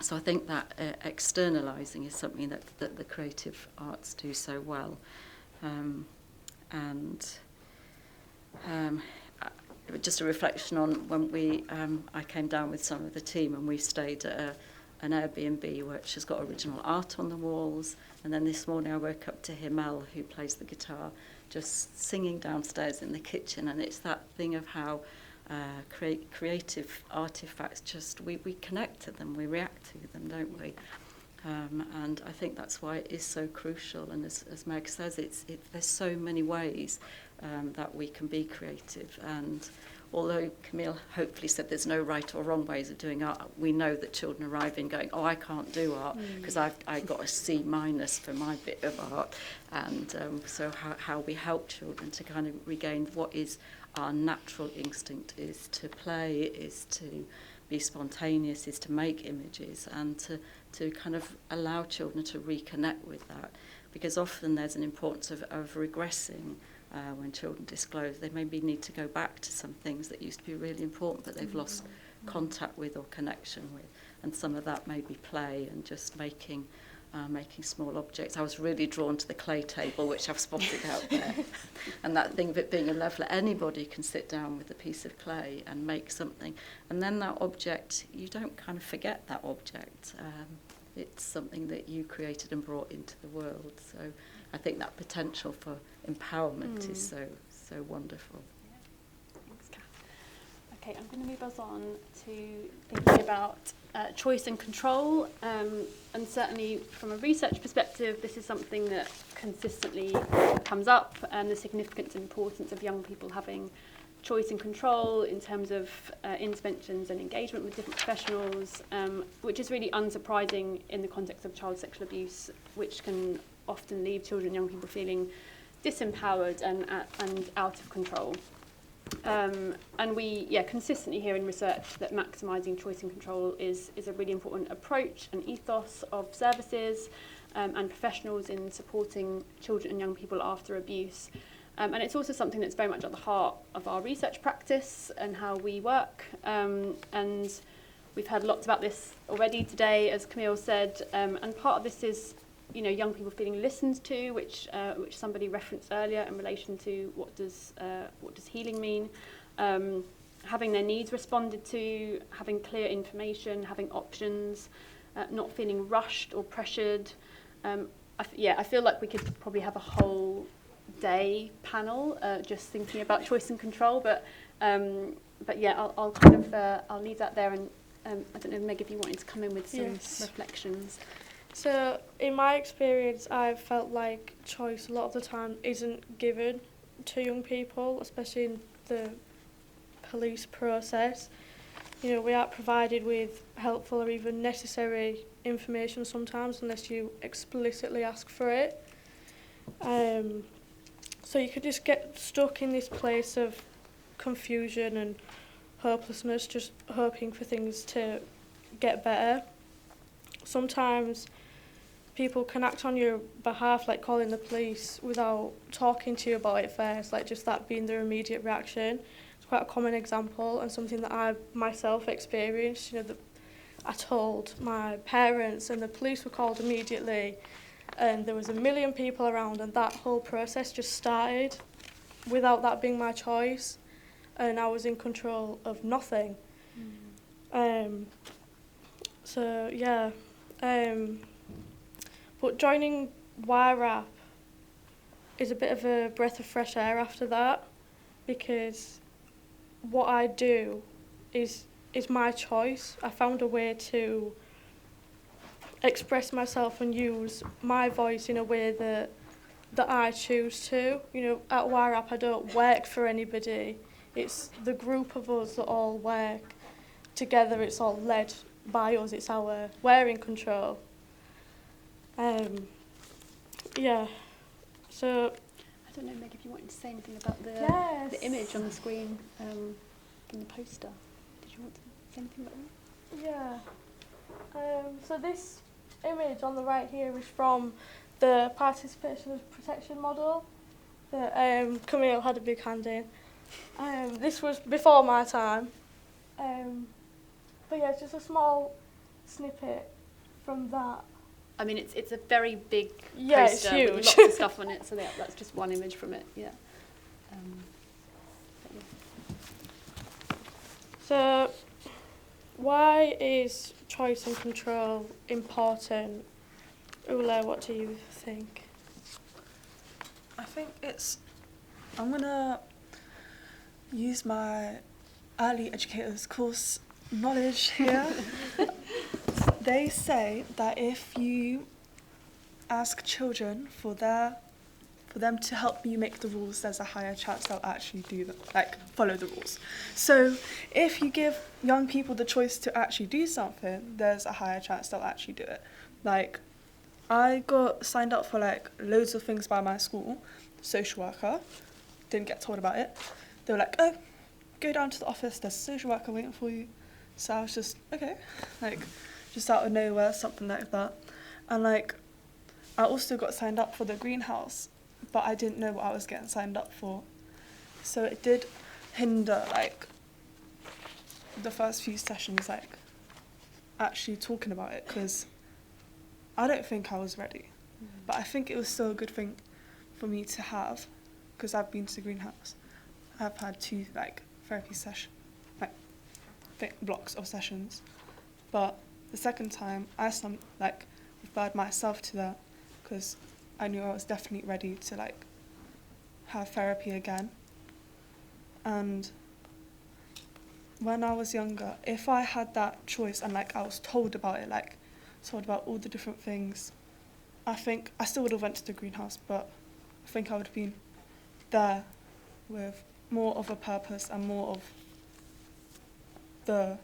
So I think that externalising is something that the creative arts do so well. Just a reflection on when I came down with some of the team and we stayed at an Airbnb which has got original art on the walls, and then this morning I woke up to Himmel, who plays the guitar, just singing downstairs in the kitchen, and it's that thing of how creative artefacts we connect to them, we react to them, don't we? And I think that's why it is so crucial, and as Meg says, there's so many ways that we can be creative. And although Camille hopefully said there's no right or wrong ways of doing art, we know that children arrive in going, I can't do art because I got a C- for my bit of art. And so how we help children to kind of regain what is our natural instinct, is to play, is to be spontaneous, is to make images, and to kind of allow children to reconnect with that, because often there's an importance of regressing when children disclose. They maybe need to go back to some things that used to be really important but they've lost contact with or connection with, and some of that may be play and just making small objects. I was really drawn to the clay table, which I've spotted out there, and that thing of it being a leveler. Anybody can sit down with a piece of clay and make something, and then that object, you don't kind of forget that object. It's something that you created and brought into the world. So I think that potential for empowerment is so wonderful. Thanks, Kath. Okay, I'm going to move us on to thinking about choice and control, and certainly from a research perspective, this is something that consistently comes up, and the significance and importance of young people having choice and control in terms of interventions and engagement with different professionals, which is really unsurprising in the context of child sexual abuse, which can often leave children and young people feeling disempowered and out of control. And we consistently hear in research that maximising choice and control is a really important approach and ethos of services and professionals in supporting children and young people after abuse. And it's also something that's very much at the heart of our research practice and how we work. And we've heard lots about this already today, as Camille said. And part of this is, young people feeling listened to, which somebody referenced earlier in relation to what does healing mean. Having their needs responded to, having clear information, having options, not feeling rushed or pressured. I feel like we could probably have a whole day panel just thinking about choice and control, but I'll I'll leave that there, and I don't know, Meg, if you wanted to come in with some reflections. So in my experience, I've felt like choice a lot of the time isn't given to young people, especially in the police process. We aren't provided with helpful or even necessary information sometimes unless you explicitly ask for it. So you could just get stuck in this place of confusion and hopelessness, just hoping for things to get better. Sometimes people can act on your behalf, like calling the police, without talking to you about it first, like just that being their immediate reaction. It's quite a common example and something that I myself experienced. I told my parents and the police were called immediately, and there was a million people around, and that whole process just started without that being my choice, and I was in control of nothing. But joining YRAP is a bit of a breath of fresh air after that, because what I do is my choice. I found a way to express myself and use my voice in a way that I choose to. At YRAP I don't work for anybody. It's the group of us that all work together. It's all led by us. We're in control. So I don't know, Meg, if you wanted to say anything about the image on the screen from the poster. Did you want to say anything about that? Yeah. So this image on the right here is from the participation as protection model that Camille had a big hand in. This was before my time. It's just a small snippet from that. I mean, it's a very big poster it's huge. with lots of stuff on it, so that's just one image from it, So, why is choice and control important? Ula, what do you think? I think I'm going to use my early educators course knowledge here. They say that if you ask children for them to help you make the rules, there's a higher chance they'll actually do them, follow the rules. So if you give young people the choice to actually do something, there's a higher chance they'll actually do it. I got signed up for loads of things by my school, social worker, didn't get told about it. They were like, oh, go down to the office, there's a social worker waiting for you. So I was just, okay, just out of nowhere, something like that. And I also got signed up for the greenhouse, but I didn't know what I was getting signed up for. So it did hinder the first few sessions, actually talking about it, because I don't think I was ready. But I think it was still a good thing for me to have, because I've been to the greenhouse. I've had 2 therapy sessions, blocks of sessions. But the second time, I referred myself to that, because I knew I was definitely ready to have therapy again. And when I was younger, if I had that choice and I was told about it, told about all the different things, I think I still would have went to the greenhouse, but I think I would have been there with more of a purpose and more of the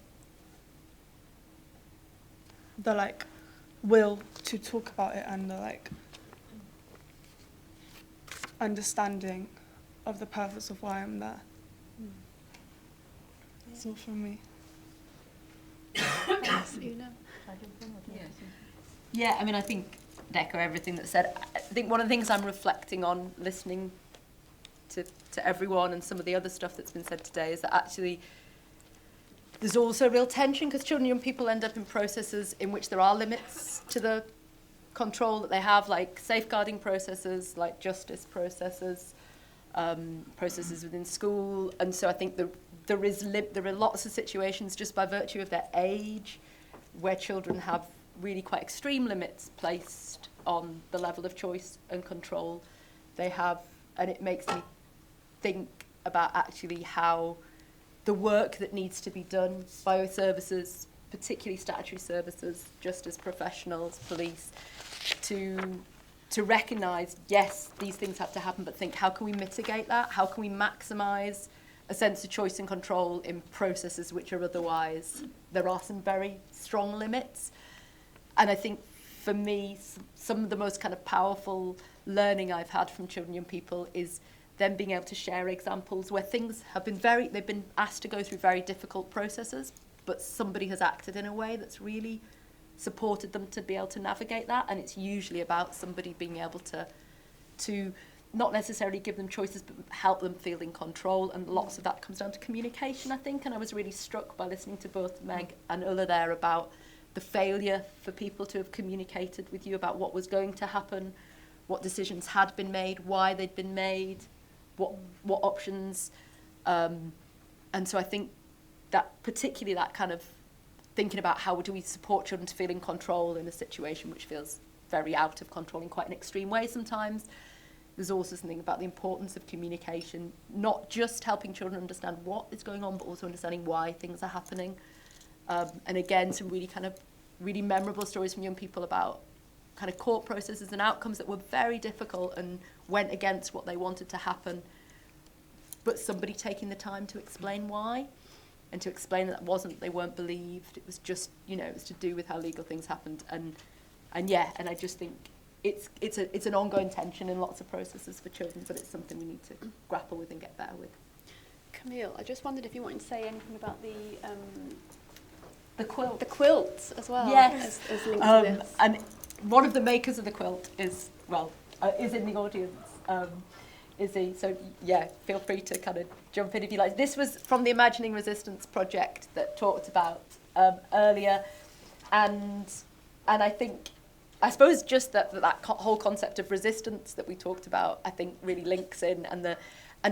will to talk about it, and the understanding of the purpose of why I'm there. It's not for me. Thanks, Una. Yeah, I mean, I think echo everything that's said. I think one of the things I'm reflecting on listening to everyone and some of the other stuff that's been said today is that actually there's also real tension because children and young people end up in processes in which there are limits to the control that they have, like safeguarding processes, like justice processes, processes within school. And so I think there are lots of situations just by virtue of their age where children have really quite extreme limits placed on the level of choice and control they have. And it makes me think about actually how the work that needs to be done by services, particularly statutory services, justice professionals, police, to recognise, yes, these things have to happen, but think, how can we mitigate that? How can we maximise a sense of choice and control in processes which are otherwise, there are some very strong limits. And I think for me, some of the most kind of powerful learning I've had from children and young people is them being able to share examples where things have been they've been asked to go through very difficult processes, but somebody has acted in a way that's really supported them to be able to navigate that. And it's usually about somebody being able to not necessarily give them choices, but help them feel in control. And lots of that comes down to communication, I think. And I was really struck by listening to both Meg and Ulla there about the failure for people to have communicated with you about what was going to happen, what decisions had been made, why they'd been made, what options. And so I think that particularly that kind of thinking about how do we support children to feel in control in a situation which feels very out of control in quite an extreme way sometimes. There's also something about the importance of communication, not just helping children understand what is going on, but also understanding why things are happening. And again, some really memorable stories from young people about kind of court processes and outcomes that were very difficult and went against what they wanted to happen, but somebody taking the time to explain why and to explain that they weren't believed. It was just, it was to do with how legal things happened. And I just think it's an ongoing tension in lots of processes for children, but it's something we need to grapple with and get better with. Camille, I just wondered if you wanted to say anything about the quilt. The quilt as well. Yes. As linked to this. And one of the makers of the quilt is in the audience. Izzy, so feel free to kind of jump in if you like. This was from the Imagining Resistance project that talked about earlier, and I suppose just that whole concept of resistance that we talked about, I think really links in, and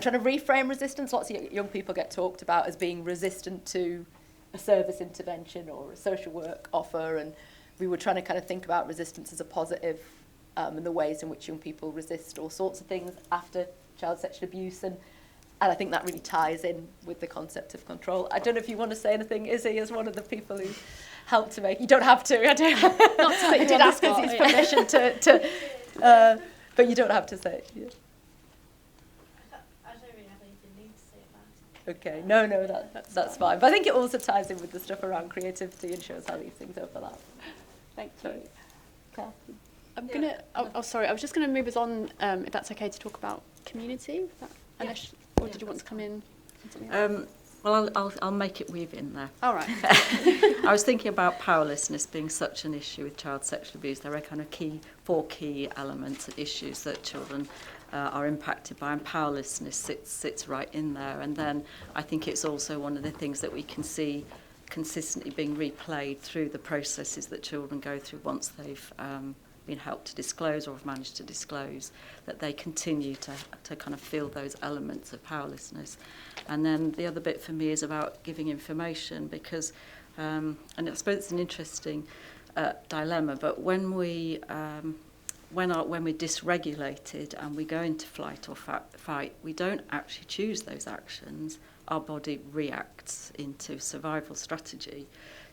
trying to reframe resistance. Lots of young people get talked about as being resistant to a service intervention or a social work offer, and we were trying to kind of think about resistance as a positive, and the ways in which young people resist all sorts of things after child sexual abuse, and I think that really ties in with the concept of control. I don't know if you want to say anything, Izzy, as one of the people who helped to make. You don't have to. I don't. Not to I did ask Izzy's permission to but you don't have to say it. Yeah. I don't really have anything new to say about it. Okay, no, that's fine. But I think it also ties in with the stuff around creativity and shows how these things overlap. Thank you. Sorry. Kathy. Sorry, I was just going to move us on, if that's okay, to talk about community. Unless, or did you want to come in? Well, I'll make it weave in there. All right. I was thinking about powerlessness being such an issue with child sexual abuse. There are kind of four key elements and issues that children are impacted by, and powerlessness sits right in there. And then I think it's also one of the things that we can see consistently being replayed through the processes that children go through once they've been helped to disclose or have managed to disclose, that they continue to kind of feel those elements of powerlessness. And then the other bit for me is about giving information, because, and I suppose it's an interesting dilemma, but when we're dysregulated and we go into flight or fight, we don't actually choose those actions. Our body reacts into survival strategy.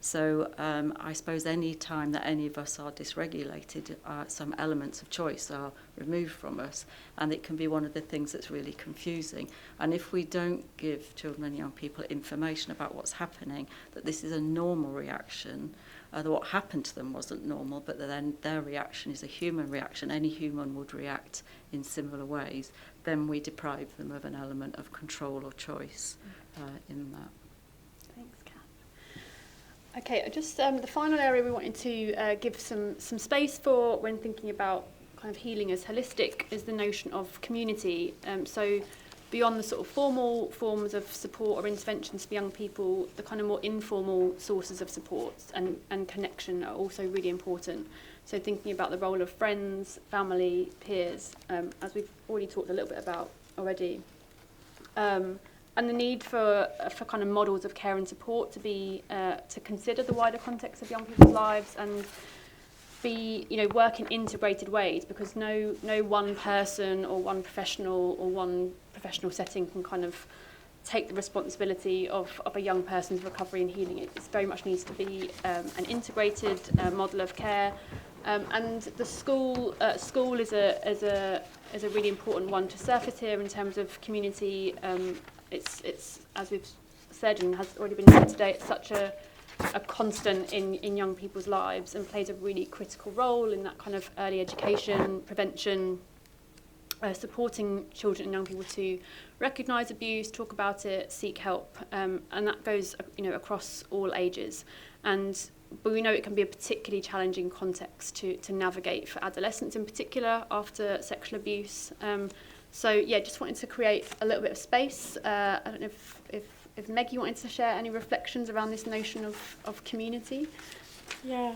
So I suppose any time that any of us are dysregulated, some elements of choice are removed from us, and it can be one of the things that's really confusing. And if we don't give children and young people information about what's happening, that this is a normal reaction, that what happened to them wasn't normal, but then their reaction is a human reaction, any human would react in similar ways, then we deprive them of an element of control or choice in that. Thanks, Kath. Okay, just the final area we wanted to give some space for when thinking about kind of healing as holistic is the notion of community. So beyond the sort of formal forms of support or interventions for young people, the kind of more informal sources of support and connection are also really important. So thinking about the role of friends, family, peers, as we've already talked a little bit about already. And the need for kind of models of care and support to be to consider the wider context of young people's lives and be, work in integrated ways, because no one person or one professional or one professional setting can kind of take the responsibility of a young person's recovery and healing. It very much needs to be an integrated model of care, and the school is a really important one to surface here in terms of community. It's as we've said and has already been said today, it's such a constant in young people's lives and plays a really critical role in that kind of early education, prevention, supporting children and young people to recognise abuse, talk about it, seek help, and that goes across all ages. But we know it can be a particularly challenging context to navigate for adolescents in particular after sexual abuse. So just wanted to create a little bit of space. I don't know if Meg, you wanted to share any reflections around this notion of community? Yeah,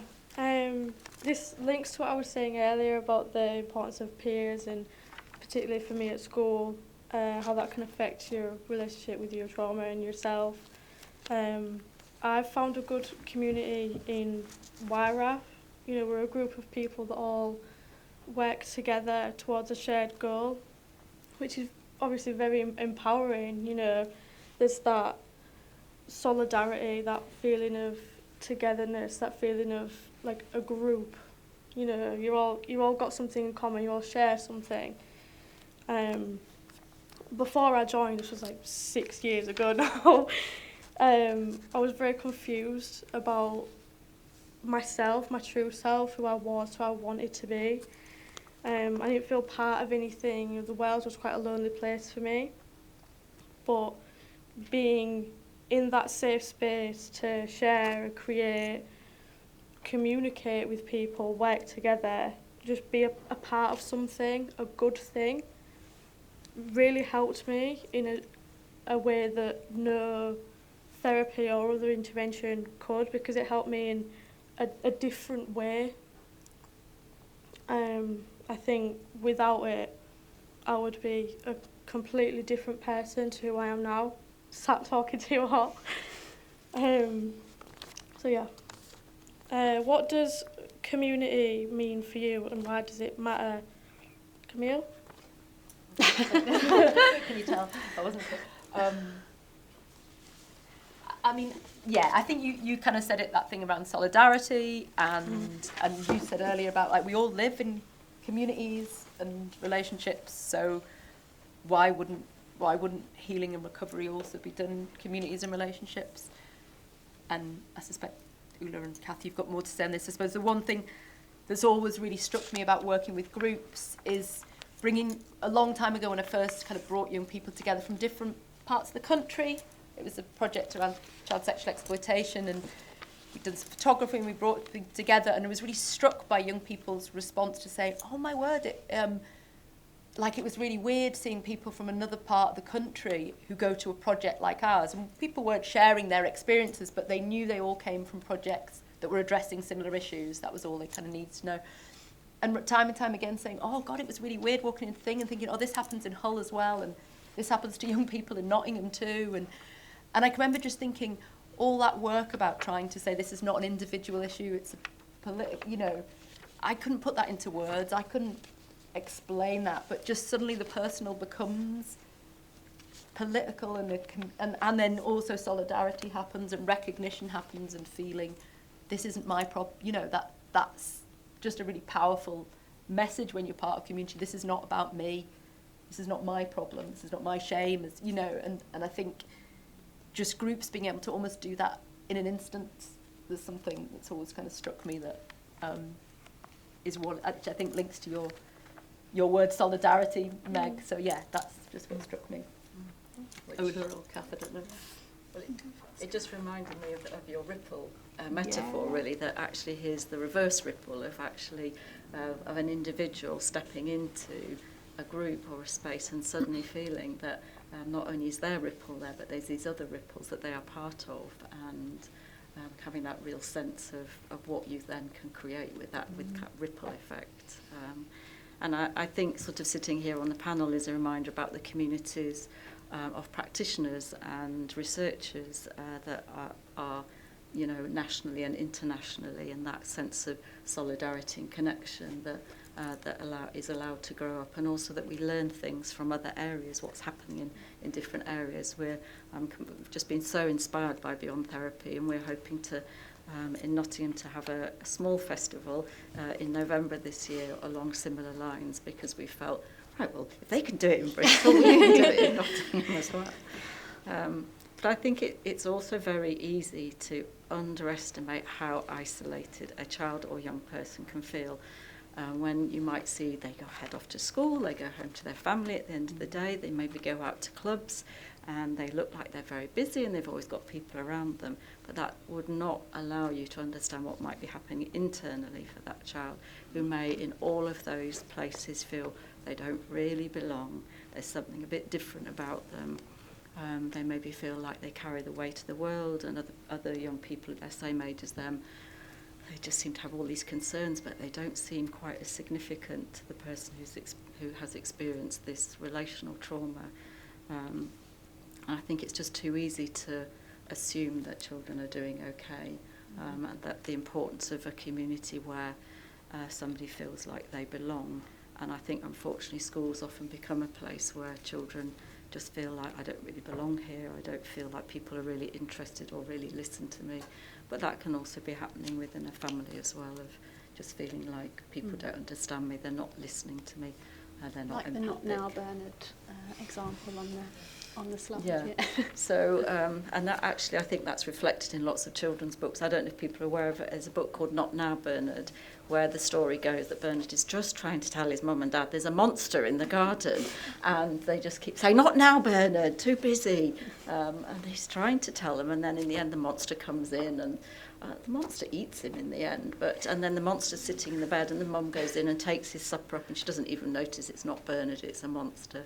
this links to what I was saying earlier about the importance of peers, and particularly for me at school, how that can affect your relationship with your trauma and yourself. I've found a good community in YRAF. We're a group of people that all work together towards a shared goal, which is obviously very empowering. There's that solidarity, that feeling of togetherness, that feeling of like a group. You all got something in common, you all share something. Before I joined, this was like 6 years ago now, I was very confused about myself, my true self, who I was, who I wanted to be. I didn't feel part of anything. The world was quite a lonely place for me. But being in that safe space to share, create, communicate with people, work together, just be a part of something, a good thing, really helped me in a way that no therapy or other intervention could, because it helped me in a different way. I think without it, I would be a completely different person to who I am now, sat talking to you all. What does community mean for you, and why does it matter? Camille? Can you tell? I wasn't sure. I think you kind of said it, that thing around solidarity, and you said earlier about like we all live in communities and relationships, so why wouldn't healing and recovery also be done in communities and relationships? And I suspect Ula and Kath, you've got more to say on this. I suppose the one thing that's always really struck me about working with groups is bringing, a long time ago when I first kind of brought young people together from different parts of the country. It was a project around child sexual exploitation, and we did some photography and we brought things together, and I was really struck by young people's response to say, oh my word, it was really weird seeing people from another part of the country who go to a project like ours. And people weren't sharing their experiences, but they knew they all came from projects that were addressing similar issues. That was all they kind of needed to know. And time again saying, oh God, it was really weird walking into the thing and thinking, oh, this happens in Hull as well, and this happens to young people in Nottingham too. And I can remember just thinking, all that work about trying to say this is not an individual issue, it's a I couldn't put that into words, I couldn't explain that, but just suddenly the personal becomes political and then also solidarity happens and recognition happens and feeling this isn't my problem. You know, that's just a really powerful message when you're part of community. This is not about me. This is not my problem. This is not my shame. It's, you know, and I think just groups being able to almost do that in an instant, there's something that's always kind of struck me that is what I think links to your word solidarity, Meg. So yeah, that's just what struck me. Oda or Kath, I don't know. Well, it just reminded me of your ripple metaphor, really, that actually here's the reverse ripple of actually of an individual stepping into a group or a space and suddenly feeling that not only is there ripple there, but there's these other ripples that they are part of, and having that real sense of what you then can create with that ripple effect. And I think sort of sitting here on the panel is a reminder about the communities of practitioners and researchers that are, you know, nationally and internationally, and that sense of solidarity and connection that is allowed to grow up, and also that we learn things from other areas, what's happening in different areas. We've just been so inspired by Beyond Therapy, and we're hoping to in Nottingham to have a small festival in November this year along similar lines, because we felt, right, well, if they can do it in Bristol, we can do it in Nottingham as well. But I think it's also very easy to underestimate how isolated a child or young person can feel. When you might see they head off to school, they go home to their family at the end of the day, they maybe go out to clubs, and they look like they're very busy and they've always got people around them, but that would not allow you to understand what might be happening internally for that child, who may in all of those places feel they don't really belong, there's something a bit different about them. They maybe feel like they carry the weight of the world, and other young people at their same age as them, they just seem to have all these concerns, but they don't seem quite as significant to the person who has experienced this relational trauma. And I think it's just too easy to assume that children are doing okay, and that the importance of a community where somebody feels like they belong. And I think, unfortunately, schools often become a place where children just feel like, I don't really belong here, I don't feel like people are really interested or really listen to me. But that can also be happening within a family as well, of just feeling like people don't understand me, they're not listening to me, they're not like empathic. the Not Now Bernard example on the slide. Yeah. So, and that actually, I think that's reflected in lots of children's books. I don't know if people are aware of it. There's a book called Not Now Bernard, where the story goes that Bernard is just trying to tell his mum and dad there's a monster in the garden, and they just keep saying, not now, Bernard, too busy. And he's trying to tell them, and then in the end the monster comes in, and the monster eats him in the end. And then the monster's sitting in the bed, and the mum goes in and takes his supper up, and she doesn't even notice it's not Bernard, it's a monster.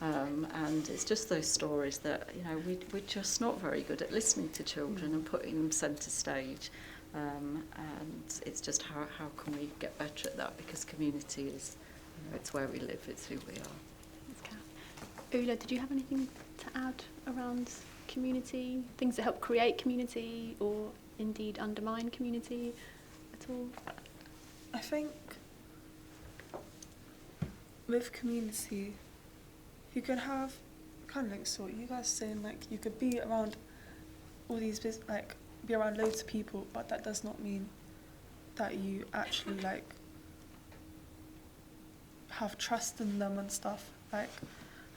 And it's just those stories that, you know, we're just not very good at listening to children and putting them centre stage. And it's just how can we get better at that, because community is, you know, it's where we live, it's who we are. Ula, did you have anything to add around community, things that help create community or indeed undermine community at all? I think with community, you could have kind of like, so you guys saying, like, you could be around all these be around loads of people, but that does not mean that you actually like have trust in them and stuff. Like,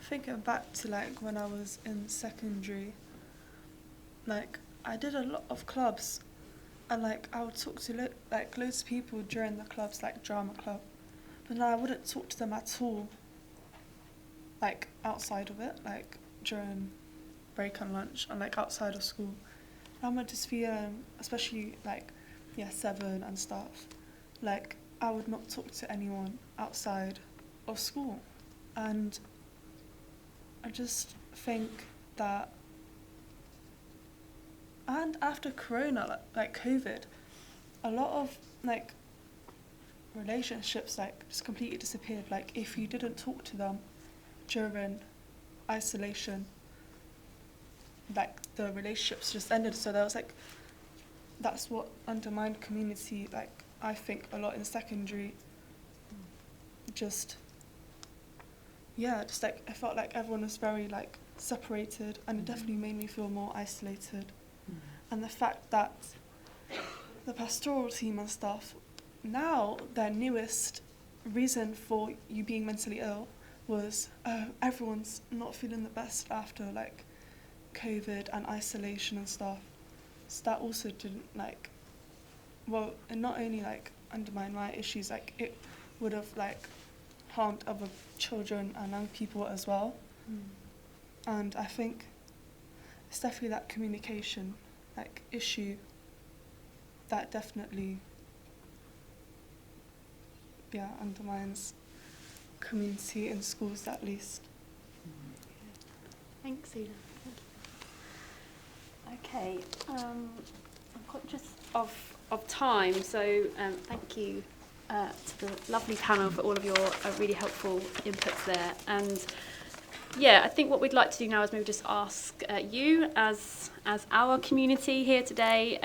thinking back to like when I was in secondary, like I did a lot of clubs, and like I would talk to like loads of people during the clubs, like drama club, but then I wouldn't talk to them at all, like outside of it, like during break and lunch and like outside of school. I would just be, especially like year 7 and stuff, like I would not talk to anyone outside of school. And I just think that, and after Corona, like COVID, a lot of like relationships like just completely disappeared. Like if you didn't talk to them during isolation, like the relationships just ended. So there was like, that's what undermined community, like I think a lot in secondary. Just like I felt like everyone was very like separated, and it definitely made me feel more isolated. And the fact that the pastoral team and stuff, now their newest reason for you being mentally ill was everyone's not feeling the best after like COVID and isolation and stuff. So that also didn't like, well, it not only like undermined my issues, like it would have like harmed other children and young people as well. And I think it's definitely that communication like issue that definitely undermines community in schools at least. Thanks, Ina. Okay, I'm conscious of time, so thank you to the lovely panel for all of your really helpful inputs there. And yeah, I think what we'd like to do now is maybe just ask you as our community here today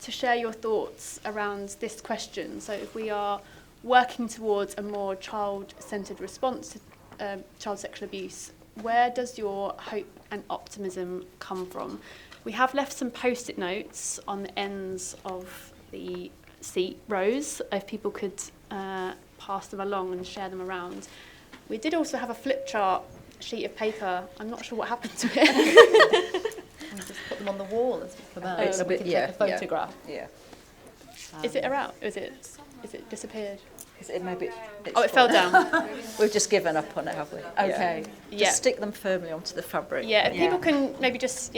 to share your thoughts around this question. So if we are working towards a more child-centred response to child sexual abuse, where does your hope and optimism come from? We have left some post-it notes on the ends of the seat rows, if people could pass them along and share them around. We did also have a flip chart sheet of paper. I'm not sure what happened to it. We just put them on the wall as we come out, so we can take a photograph. Yeah. Is it around? Is it disappeared? It fell down. We've just given up on it, have we? Okay. Yeah. Just stick them firmly onto the fabric. Yeah, if people can maybe just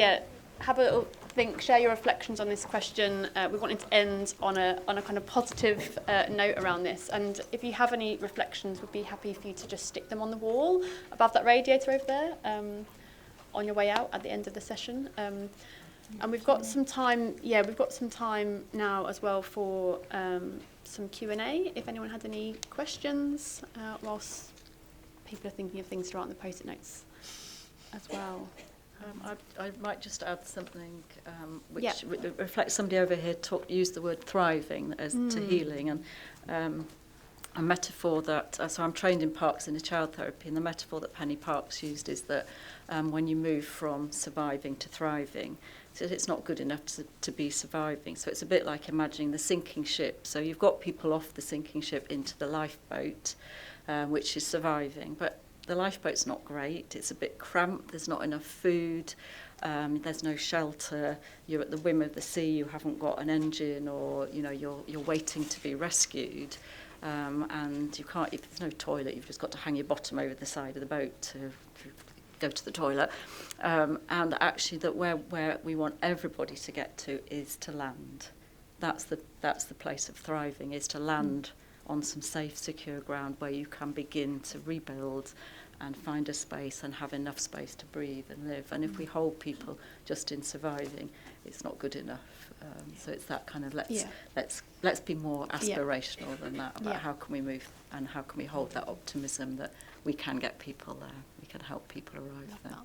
have a little think, share your reflections on this question. We wanted to end on a kind of positive note around this, and if you have any reflections, we'd be happy for you to just stick them on the wall above that radiator over there on your way out at the end of the session. And we've got some time. Yeah, we've got some time now as well for some Q&A. If anyone had any questions, whilst people are thinking of things to write on the post-it notes as well. I might just add something which reflects somebody over here used the word thriving as to healing, and a metaphor that, so I'm trained in Parks and child therapy, and the metaphor that Penny Parks used is that when you move from surviving to thriving, so it's not good enough to be surviving. So it's a bit like imagining the sinking ship. So you've got people off the sinking ship into the lifeboat, which is surviving, but the lifeboat's not great. It's a bit cramped. There's not enough food. There's no shelter. You're at the whim of the sea. You haven't got an engine, or you're waiting to be rescued. And you can't. If there's no toilet, you've just got to hang your bottom over the side of the boat to go to the toilet. And actually, that where we want everybody to get to is to land. That's the place of thriving, is to land on some safe, secure ground where you can begin to rebuild and find a space and have enough space to breathe and live. And if we hold people just in surviving, it's not good enough. So it's that kind of let's be more aspirational than that about how can we move and how can we hold that optimism that we can get people there, we can help people arrive there.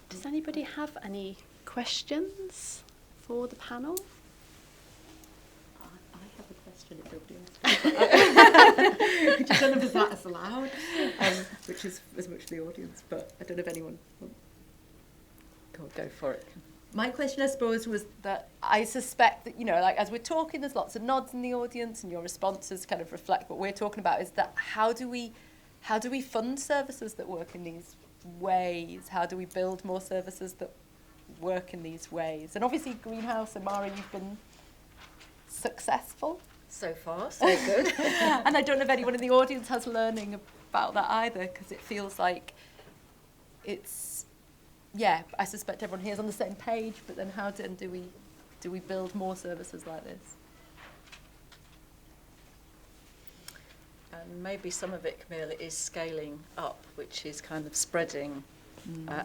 Does anybody have any questions for the panel? I have a question if nobody else. Which I don't know if that is allowed, which is as much the audience, but I don't know if anyone will go for it. My question, I suppose, was that I suspect that, like as we're talking, there's lots of nods in the audience, and your responses kind of reflect what we're talking about. Is that how do we fund services that work in these ways? How do we build more services that work in these ways? And obviously, Greenhouse and Mara, you've been successful so far, so good. And I don't know if anyone in the audience has learning about that either, because it feels like it's. Yeah, I suspect everyone here is on the same page, but then how do we build more services like this? And maybe some of it, Camille, is scaling up, which is kind of spreading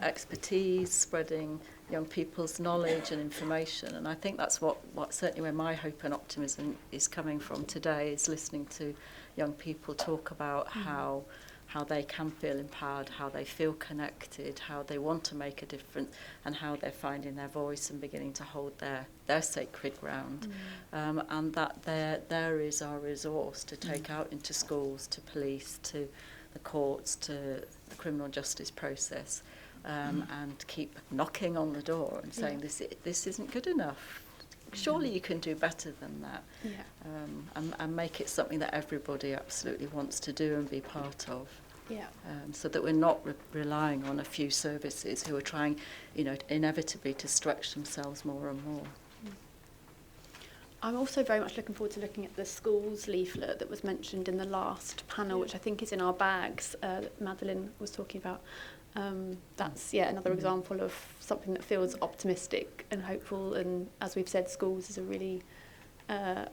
expertise, spreading young people's knowledge and information. And I think that's what certainly where my hope and optimism is coming from today, is listening to young people talk about how how they can feel empowered, how they feel connected, how they want to make a difference, and how they're finding their voice and beginning to hold their sacred ground. And that there is our resource to take out into schools, to police, to the courts, to the criminal justice process, and keep knocking on the door and saying, this isn't good enough. Surely you can do better than that. And make it something that everybody absolutely wants to do and be part of. So that we're not relying on a few services who are trying, inevitably to stretch themselves more and more. I'm also very much looking forward to looking at the schools leaflet that was mentioned in the last panel, which I think is in our bags, that Madeline was talking about. That's another example of something that feels optimistic and hopeful, and as we've said, schools is a really kind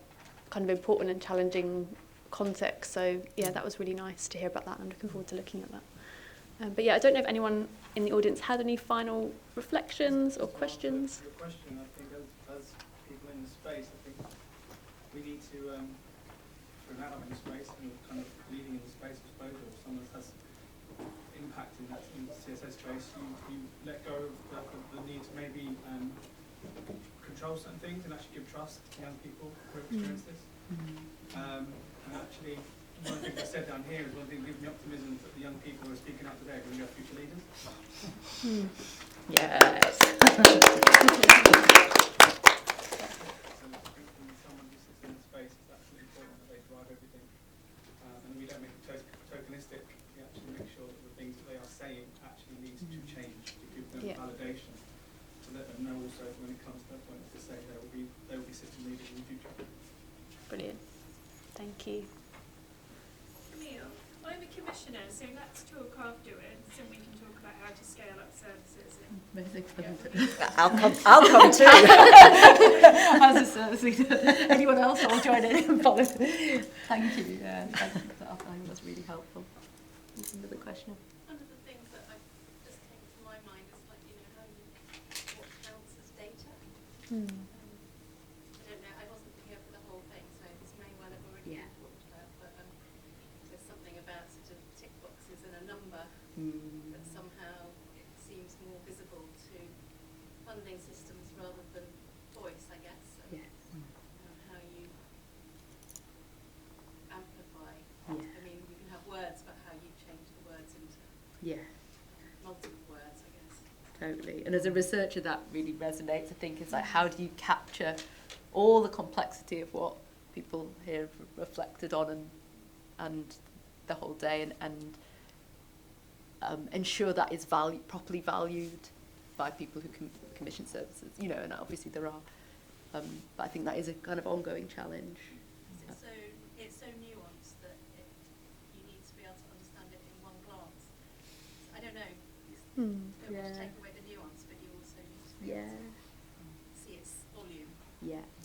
of important and challenging context, so that was really nice to hear about that. I'm looking forward to looking at that. But I don't know if anyone in the audience had any final reflections or questions. Your question, I think, as people in the space, I think we need to, through now in the space and kind of leading in the space, I suppose, or someone that has impact in that in the CSS space, you let go of the need to maybe control certain things and actually give trust to young people who experience this. And actually, one of the things I said down here is one thing that gives me optimism that the young people who are speaking out today are going to be our future leaders. Yes. So I think someone who sits in the space, it's absolutely important that they drive everything. And we don't make it tokenistic. We actually make sure that the things that they are saying actually needs to change, to give them validation, to let them know also when it comes to that point to say they will be system leaders in the future. Brilliant. Thank you. Neil, I'm a commissioner, so let's talk afterwards and we can talk about how to scale up services. I'll come too. As a service leader. Anyone else will join in and follow. Thank you. Yeah, thank you for that. I think that's really helpful. Another question? One of the things that just came to my mind is like, what counts as data. I don't know, I wasn't here for the whole thing, so this may well have already been talked about, but there's something about sort of tick boxes and a number that somehow it seems more visible to funding systems rather than voice, I guess. How you amplify. I mean, you can have words, but how you change the words into multiple words, I guess. Totally. And as a researcher, that really resonates. I think it's like, how do you capture all the complexity of what people here have reflected on and the whole day, and ensure that is properly valued by people who commission services. And obviously there are, but I think that is a kind of ongoing challenge. It's so nuanced that you need to be able to understand it in one glance. I don't know. You don't want to take away the nuance, but you also need to be able to see its volume.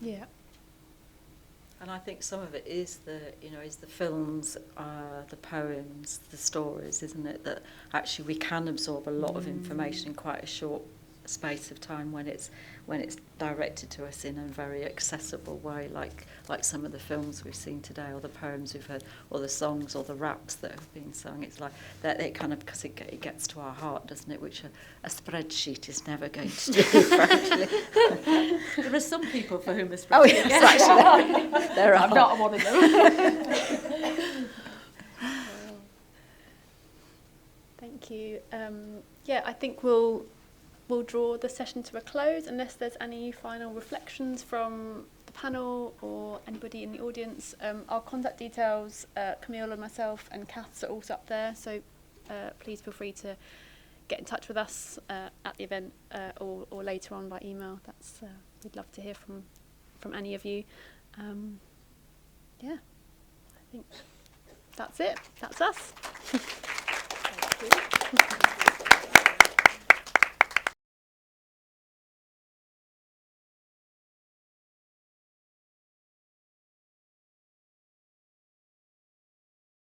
Yeah. And I think some of it is the films, the poems, the stories, isn't it? That actually we can absorb a lot of information in quite a short space of time when it's directed to us in a very accessible way, like some of the films we've seen today, or the poems we've heard, or the songs, or the raps that have been sung. It's like that it kind of, because it gets to our heart, doesn't it? Which a spreadsheet is never going to do. Frankly, There are some people for whom a spreadsheet. oh yes, actually, there are. I'm not one of them. Thank you. I think we'll draw the session to a close unless there's any final reflections from the panel or anybody in the audience. Our contact details, Camille and myself and Kath's are also up there, so please feel free to get in touch with us at the event or later on by email. We'd love to hear from any of you. I think that's it. That's us. Thank you.